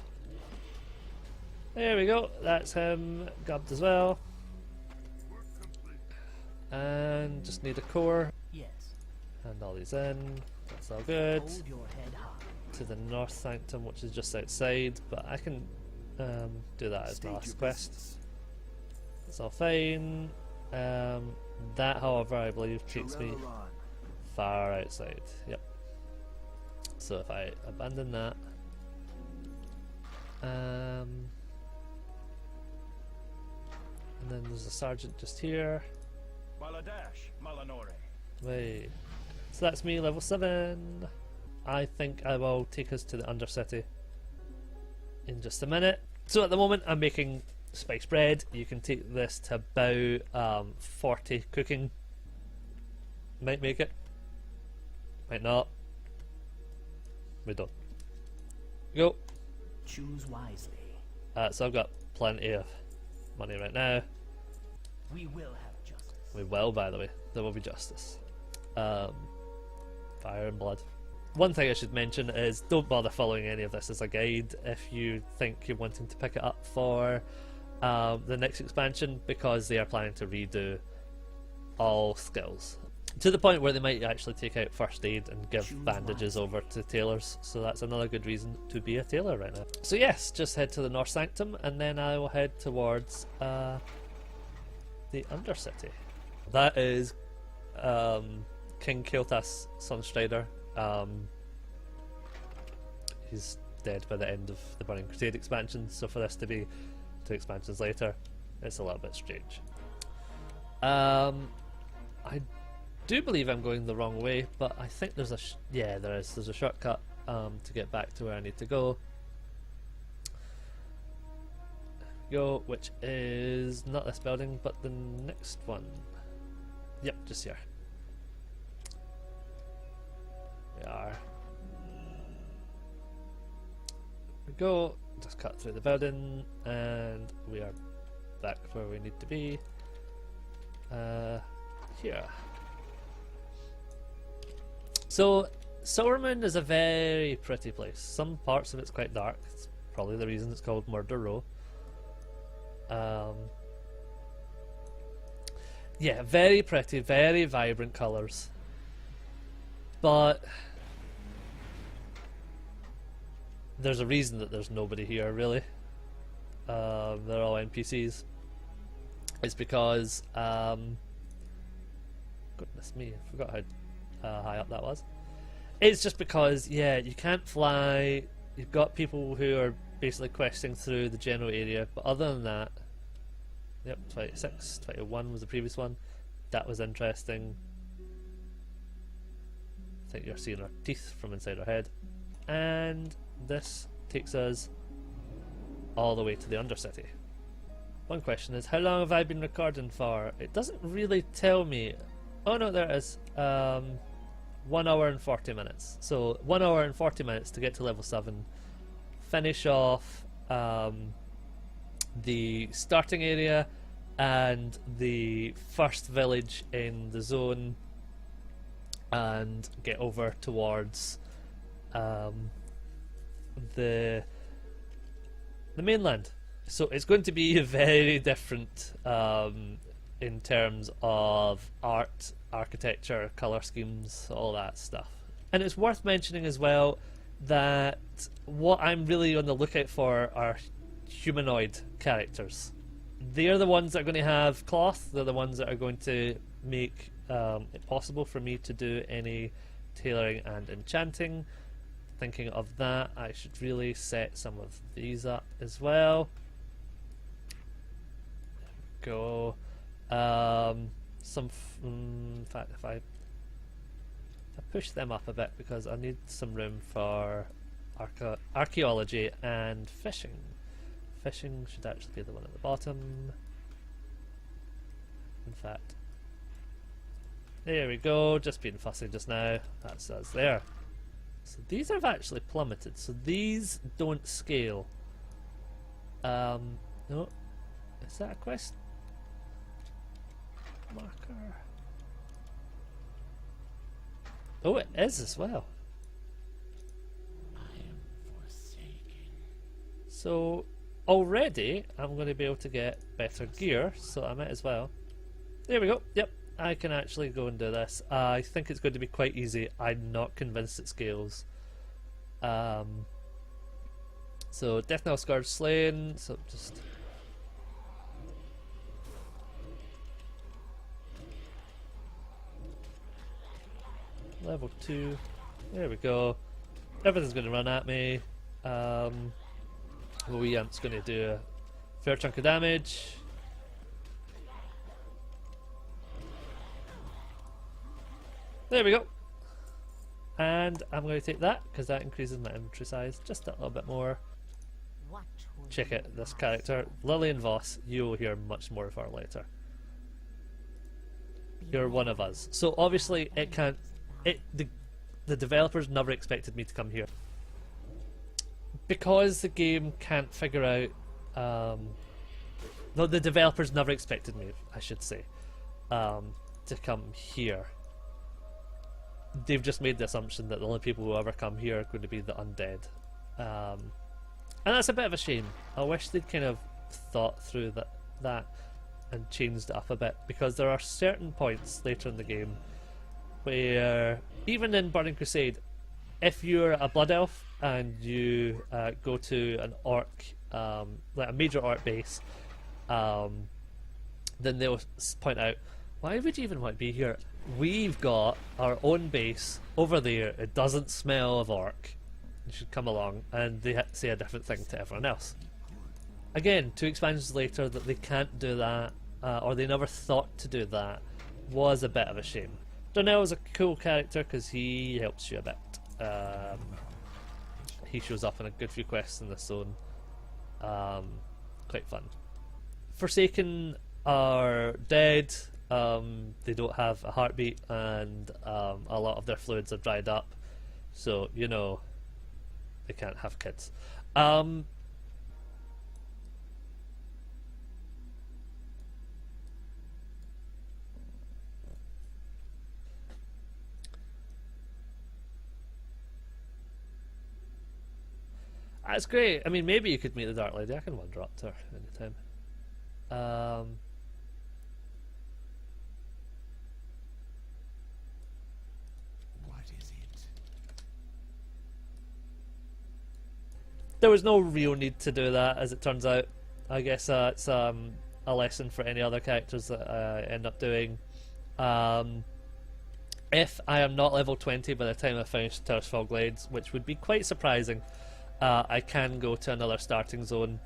There we go. That's him gubbed as well. And just need a core. Yes. And all these in. That's all good. Hold your head high. To the North Sanctum, which is just outside, but I can do that as my State last your quest. business. It's all fine. That, however, I believe takes me Chirelaran. far outside. Yep. So if I abandon that, and then there's a sergeant just here. Baladash, Malanore. Wait. So that's me, level 7. I think I will take us to the Undercity in just a minute. So at the moment I'm making spice bread. You can take this to about 40 cooking. Might make it. Might not. We don't. Go. Choose wisely. So I've got plenty of money right now. We will have justice. We will, by the way. There will be justice. Fire and blood. One thing I should mention is don't bother following any of this as a guide if you think you're wanting to pick it up for the next expansion, because they are planning to redo all skills. To the point where they might actually take out first aid and give bandages over to tailors. So that's another good reason to be a tailor right now. So yes, just head to the North Sanctum, and then I will head towards the Undercity. That is King Keothas Sunstrider. He's dead by the end of the Burning Crusade expansion, so for this to be 2 expansions later, it's a little bit strange. I do believe I'm going the wrong way, but I think there's a there's a shortcut to get back to where I need to go. Which is not this building, but the next one. Yep, just here. We are. We go. Just cut through the building, and we are back where we need to be. Here. So, Silvermoon is a very pretty place. Some parts of it's quite dark. It's probably the reason it's called Murder Row. Yeah, very pretty, very vibrant colours. But there's a reason that there's nobody here, really. They're all NPCs. It's because, goodness me, I forgot how high up that was. It's just because, yeah, you can't fly. You've got people who are basically questing through the general area, but other than that, yep, 26, 21 was the previous one. That was interesting. I think you're seeing her teeth from inside her head. And this takes us all the way to the Undercity. One question is, how long have I been recording for? It doesn't really tell me. Oh no, there it is. 1 hour and 40 minutes. So 1 hour and 40 minutes to get to level 7. Finish off the starting area and the first village in the zone, and get over towards the mainland. So it's going to be very different in terms of art, architecture, colour schemes, all that stuff. And it's worth mentioning as well that what I'm really on the lookout for are humanoid characters. They're the ones that are going to have cloth. They're the ones that are going to make it possible for me to do any tailoring and enchanting. Thinking of that, I should really set some of these up as well. There we go. In fact, if I push them up a bit, because I need some room for archaeology and fishing. Fishing should actually be the one at the bottom. In fact, there we go. Just being fussy just now. That's us there. So these have actually plummeted. So these don't scale. No, is that a quest marker? Oh, it is as well. I am forsaken. So already I'm going to be able to get better gear, so I might as well. There we go. Yep, I can actually go and do this. I think it's going to be quite easy. I'm not convinced it scales. So Death Knell Scourge slain. So just level 2. There we go. Everything's going to run at me. Wee Amp's going to do a fair chunk of damage. There we go. And I'm going to take that because that increases my inventory size just a little bit more. Check it, this character, Lillian Voss. You will hear much more of her later. You're one of us. So obviously it can't. The developers never expected me to come here because the game can't figure out. No, the developers never expected me, I should say, to come here. They've just made the assumption that the only people who ever come here are going to be the undead, and that's a bit of a shame. I wish they'd kind of thought through that and changed it up a bit, because there are certain points later in the game where even in Burning Crusade, if you're a Blood Elf and you go to an orc, like a major orc base, then they'll point out, why would you even want to be here? We've got our own base over there. It doesn't smell of orc. You should come along. And they say a different thing to everyone else. Again, 2 expansions later, that they can't do that, or they never thought to do that, was a bit of a shame. Donnell's a cool character because he helps you a bit. He shows up in a good few quests in this zone. Quite fun. Forsaken are dead. They don't have a heartbeat, and a lot of their fluids are dried up, so you know they can't have kids. That's great. I mean, maybe you could meet the Dark Lady. I can wander up to her anytime. What is it? There was no real need to do that, as it turns out. I guess it's a lesson for any other characters that I end up doing. If I am not level 20 by the time I finish Tirsfall Glades, which would be quite surprising, I can go to another starting zone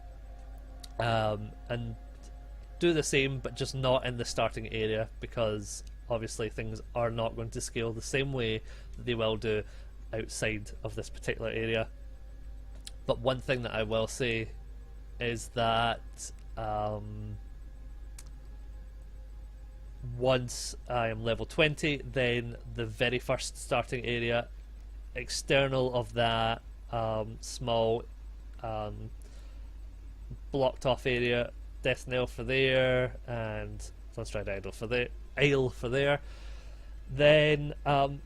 and do the same, but just not in the starting area, because obviously things are not going to scale the same way that they will do outside of this particular area. But one thing that I will say is that once I am level 20, then the very first starting area, external of that small blocked off area, Death Nail for there, and Sunstride Isle for there. Then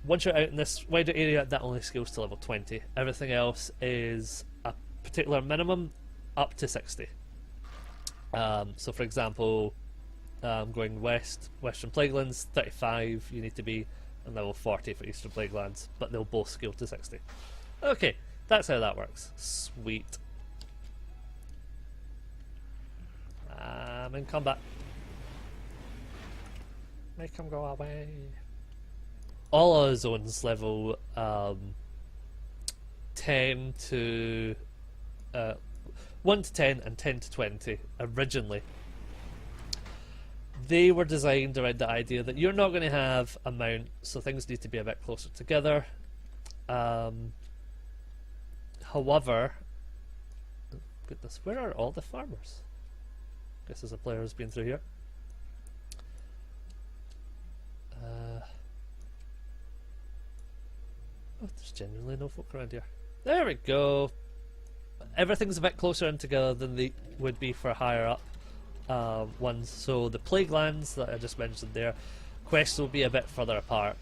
once you're out in this wider area, that only scales to level 20. Everything else is a particular minimum up to 60. So for example, going Western Plaguelands, 35 you need to be, and level 40 for Eastern Plaguelands, but they'll both scale to 60. Okay, that's how that works. Sweet. I'm in combat. Make him go away. All our zones level 10 to 1 to 10 and 10 to 20 originally. They were designed around the idea that you're not going to have a mount, so things need to be a bit closer together. However, goodness, where are all the farmers? Guess there's a player who's been through here. Oh, there's genuinely no folk around here. There we go. Everything's a bit closer in together than they would be for higher up ones. So the Plague Lands that I just mentioned there, quests will be a bit further apart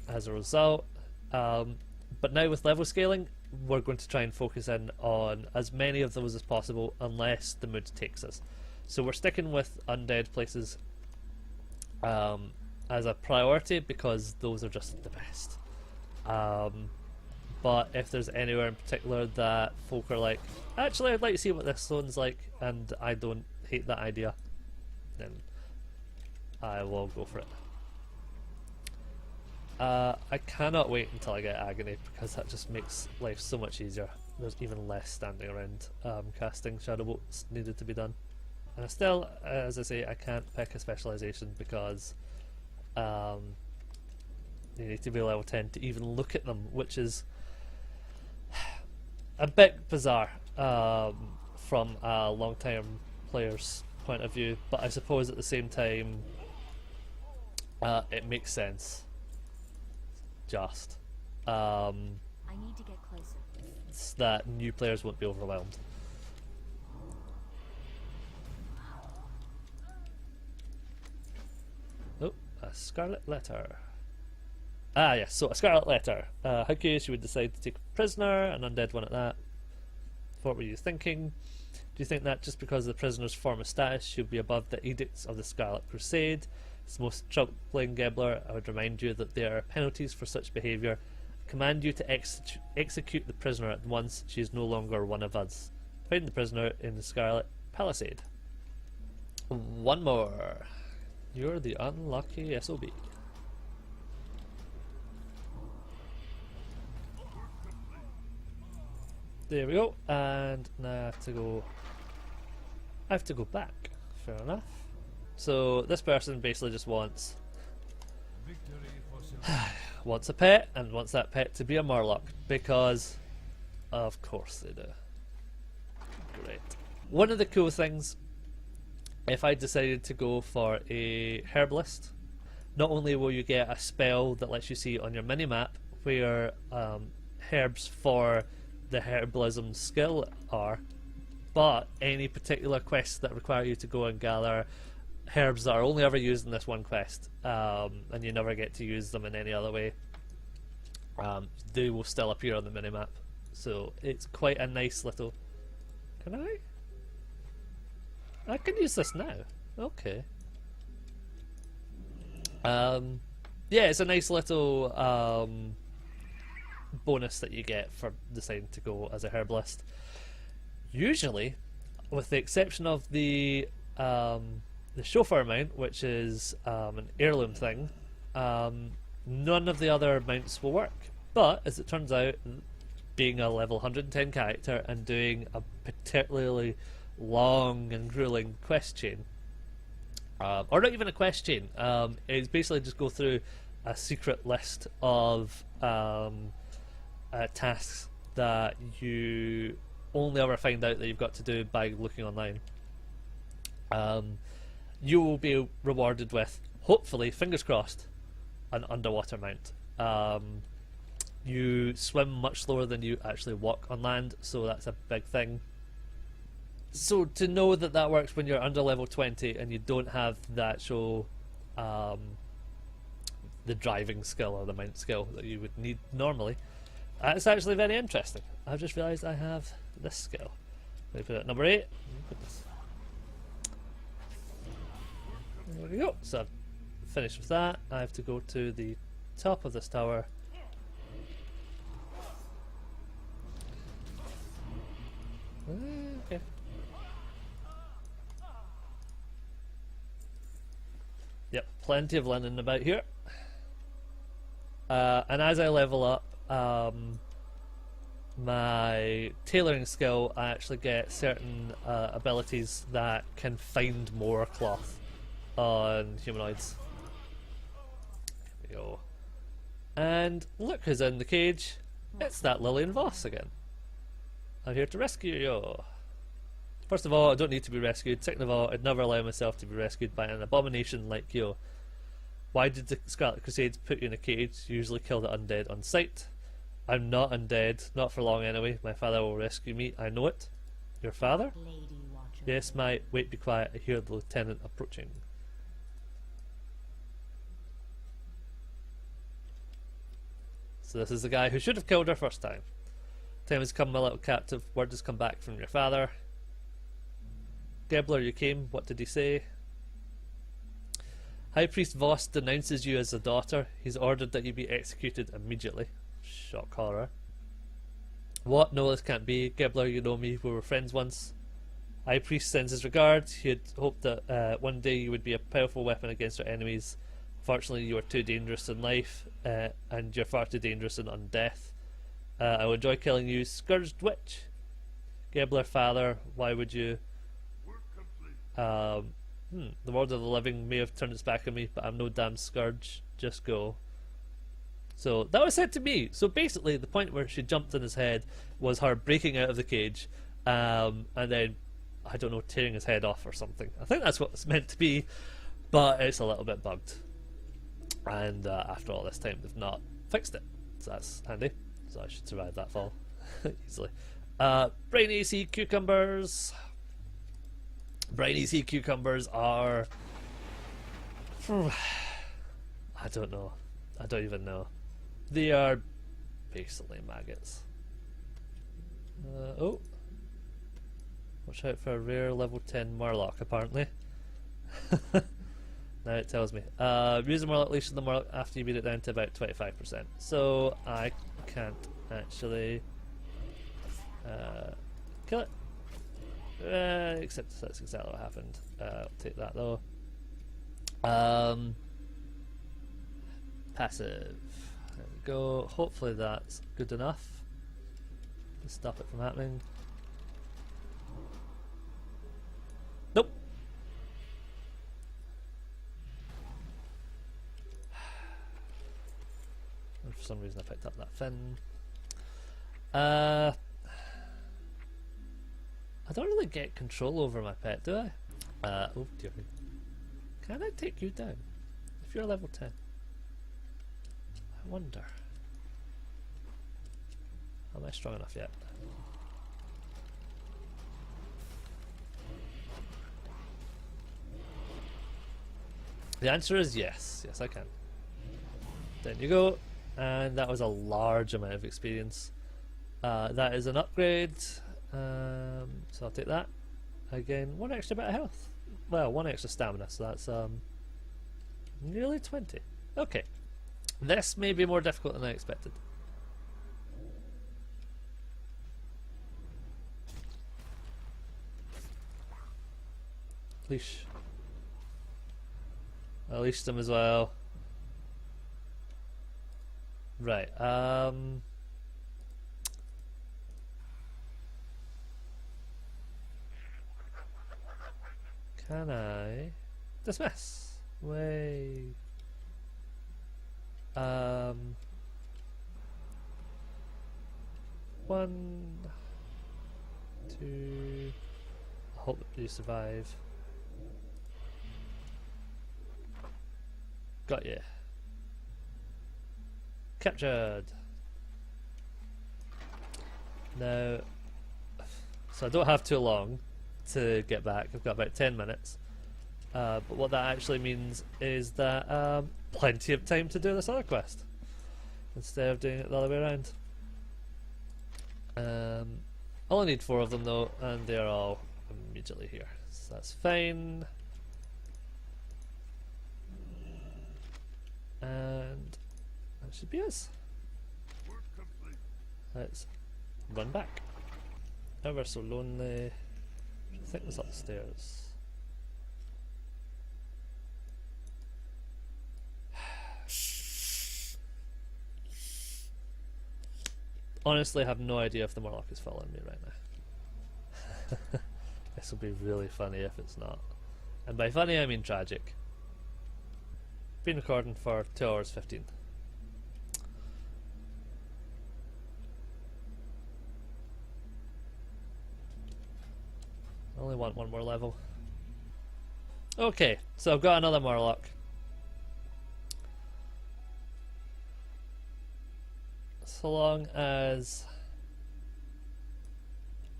as a result. But now with level scaling, we're going to try and focus in on as many of those as possible, unless the mood takes us. So we're sticking with undead places as a priority, because those are just the best. But if there's anywhere in particular that folk are like, actually I'd like to see what this zone's like, and I don't hate that idea, then I will go for it. I cannot wait until I get Agony, because that just makes life so much easier. There's even less standing around casting Shadow Bolts needed to be done. And I still, as I say, I can't pick a specialisation because you need to be level 10 to even look at them, which is a bit bizarre from a long-term player's point of view, but I suppose at the same time it makes sense. Just I need to get closer. it's that new players won't be overwhelmed. Oh, a Scarlet Letter. Ah, yes, so a Scarlet Letter. How curious you would decide to take a prisoner, an undead one at that. What were you thinking? Do you think that just because the prisoner's form of status should be above the edicts of the Scarlet Crusade, most troubling, Gebler, I would remind you that there are penalties for such behaviour. Command you to execute the prisoner at once. She is no longer one of us. Find the prisoner in the Scarlet Palisade. One more. You're the unlucky SOB. There we go. And now I have to go back. Fair enough. So this person basically just wants a pet, and wants that pet to be a Murloc, because of course they do. Great. One of the cool things, if I decided to go for a herbalist, not only will you get a spell that lets you see on your minimap where herbs for the herbalism skill are, but any particular quests that require you to go and gather herbs that are only ever used in this one quest, and you never get to use them in any other way, they will still appear on the minimap. So it's quite a nice little... Can I can use this now. Okay. Yeah, it's a nice little bonus that you get for deciding to go as a herbalist. Usually, with the exception of the chauffeur mount, which is an heirloom thing, none of the other mounts will work. But as it turns out, being a level 110 character and doing a particularly long and grueling quest chain, or not even a quest chain, it's basically just go through a secret list of tasks that you only ever find out that you've got to do by looking online. You will be rewarded with, hopefully, fingers crossed, an underwater mount. You swim much slower than you actually walk on land, so that's a big thing. So to know that that works when you're under level 20 and you don't have the actual the driving skill or the mount skill that you would need normally, it's actually very interesting. I've just realised I have this skill. Let me put it at number 8. There we go. So I've finished with that. I have to go to the top of this tower. Okay. Yep, plenty of linen about here. And as I level up my tailoring skill, I actually get certain abilities that can find more cloth on humanoids. Here we go. And look who's in the cage. It's that Lillian Voss again. I'm here to rescue you. First of all, I don't need to be rescued. Second of all, I'd never allow myself to be rescued by an abomination like you. Why did the Scarlet Crusades put you in a cage? You usually kill the undead on sight. I'm not undead, not for long anyway. My father will rescue me, I know it. Your father? Yes, my... Wait, be quiet, I hear the lieutenant approaching. So this is the guy who should have killed her first time. Time has come, my little captive. Word has come back from your father. Gebler, you came. What did he say? High Priest Voss denounces you as a daughter. He's ordered that you be executed immediately. Shock horror. What? No, this can't be. Gebler, you know me. We were friends once. High Priest sends his regards. He had hoped that one day you would be a powerful weapon against our enemies. Fortunately, you are too dangerous in life, and you're far too dangerous in undeath. I will enjoy killing you, Scourged Witch. Gebler, father, why would you... the world of the living may have turned its back on me, but I'm no damn scourge. Just go. So that was said to me. So basically, the point where she jumped in his head was her breaking out of the cage, and then, I don't know, tearing his head off or something. I think that's what it's meant to be, but it's a little bit bugged. And after all this time, they've not fixed it. So that's handy. So I should survive that fall easily. Brainy sea cucumbers. Briny sea cucumbers are... I don't know. I don't even know. They are basically maggots. Oh. Watch out for a rare level 10 Murloc, apparently. Now it tells me. Use the Warlock, leash the Warlock after you beat it down to about 25%. So I can't actually kill it. Except that's exactly what happened. I'll take that though. Passive. There we go. Hopefully that's good enough to stop it from happening. Nope. And for some reason I picked up that fin. I don't really get control over my pet, do I? Oh dear me. Can I take you down? If you're level 10. I wonder. Am I strong enough yet? The answer is yes. Yes, I can. There you go. And that was a large amount of experience. That is an upgrade. So I'll take that. Again, 1 extra bit of health. Well, 1 extra stamina, so that's nearly 20. Okay. This may be more difficult than I expected. Leash. I leashed them as well. Right, can I dismiss? Way. 1, 2. I hope that you survive. Got you. Captured. Now, so I don't have too long to get back. I've got about 10 minutes. But what that actually means is that plenty of time to do this other quest instead of doing it the other way around. I only need 4 of them though, and they're all immediately here, so that's fine. And that should be us. Let's run back. Ever so lonely. I think it's upstairs. Honestly, I have no idea if the Warlock is following me right now. This will be really funny if it's not. And by funny, I mean tragic. Been recording for 2 hours 15. I only want 1 more level. Okay, so I've got another Warlock. So long as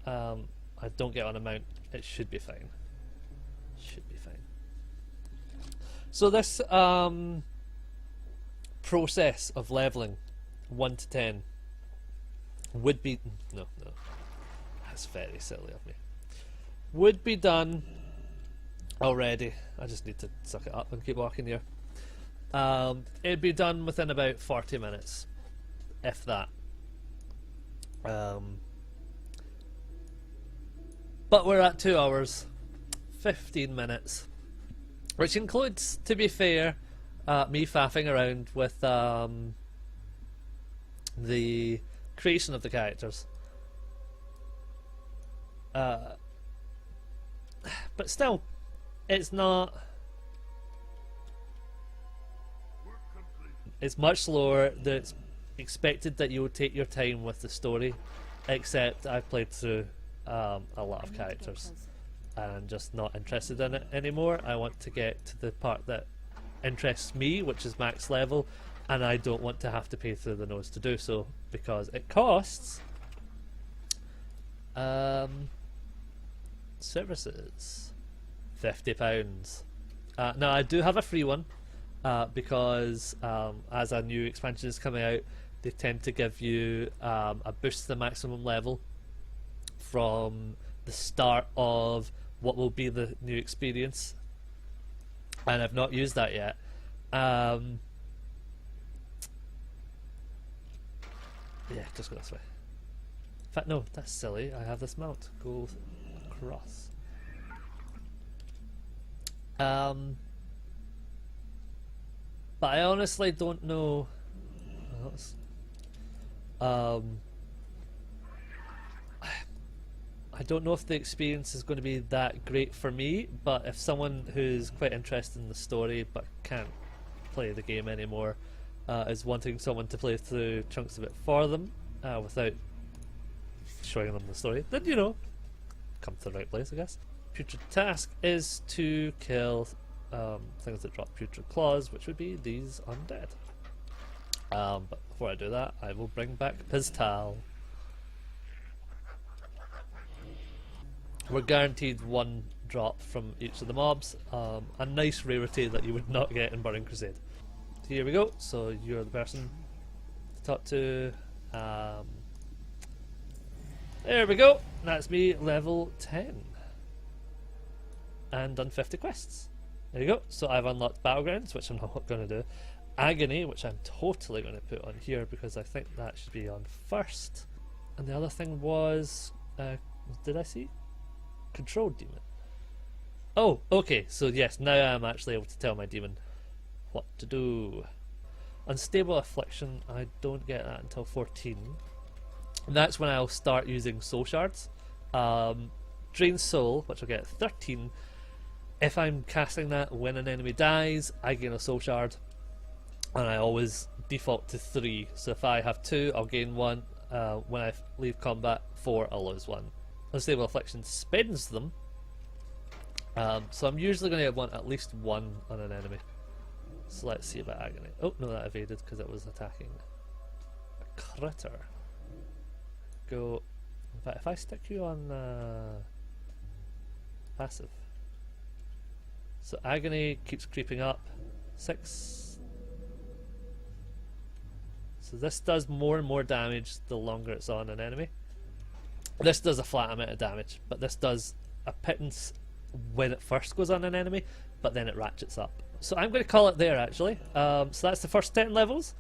I don't get on a mount, it should be fine. Should be fine. So this process of leveling 1 to 10 would be no, that's very silly of me. Would be done already. I just need to suck it up and keep walking here. It'd be done within about 40 minutes, if that. But we're at 2 hours 15 minutes, which includes, to be fair, me faffing around with the creation of the characters. But still, it's not. It's much slower. It's expected that you would take your time with the story, except I've played through a lot of characters and I'm just not interested in it anymore. I want to get to the part that interests me, which is max level, and I don't want to have to pay through the nose to do so because it costs services £50. Now I do have a free one because as a new expansion is coming out, they tend to give you a boost to the maximum level from the start of what will be the new experience. and I've not used that yet. Yeah, just go this way. In fact, no, that's silly. I have this mount. Go across. But I honestly don't know. I don't know if the experience is going to be that great for me, but if someone who's quite interested in the story but can't play the game anymore is wanting someone to play through chunks of it for them without showing them the story, then, you know, come to the right place, I guess. Putrid task is to kill things that drop putrid claws, which would be these undead. But before I do that, I will bring back Piztal. We're guaranteed one drop from each of the mobs, a nice rarity that you would not get in Burning Crusade. So here we go, so you're the person to talk to. There we go, that's me, level 10. And done 50 quests. There you go, so I've unlocked Battlegrounds, which I'm not going to do. Agony, which I'm totally going to put on here because I think that should be on first. And the other thing was, did I see? Controlled demon. Oh, okay, so yes, now I'm actually able to tell my demon what to do. Unstable affliction, I don't get that until 14. And that's when I'll start using soul shards. Drain soul, which I'll get at 13. If I'm casting that when an enemy dies, I gain a soul shard. And I always default to 3. So if I have 2, I'll gain 1. When I leave combat, 4, I'll lose 1. Unstable affliction spends them. So I'm usually going to want at least 1 on an enemy. So let's see about agony. Oh, no, that evaded because it was attacking a critter. Go. In fact, if I stick you on passive. So agony keeps creeping up. 6. So this does more and more damage the longer it's on an enemy. This does a flat amount of damage, but this does a pittance when it first goes on an enemy, but then it ratchets up. So I'm going to call it there, actually. So that's the first 10 levels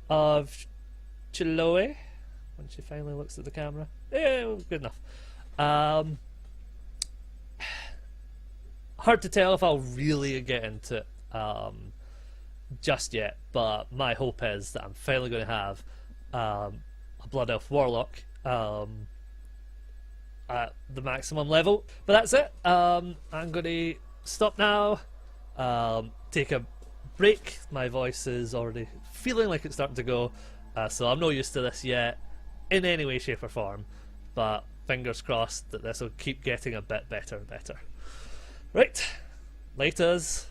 of Chiloe, when she finally looks at the camera. Yeah, good enough. Hard to tell if I'll really get into it just yet, but my hope is that I'm finally going to have a Blood Elf Warlock at the maximum level. But that's it. I'm going to stop now, take a break. My voice is already feeling like it's starting to go, so I'm not used to this yet in any way, shape or form, but fingers crossed that this will keep getting a bit better and better. Right, laters.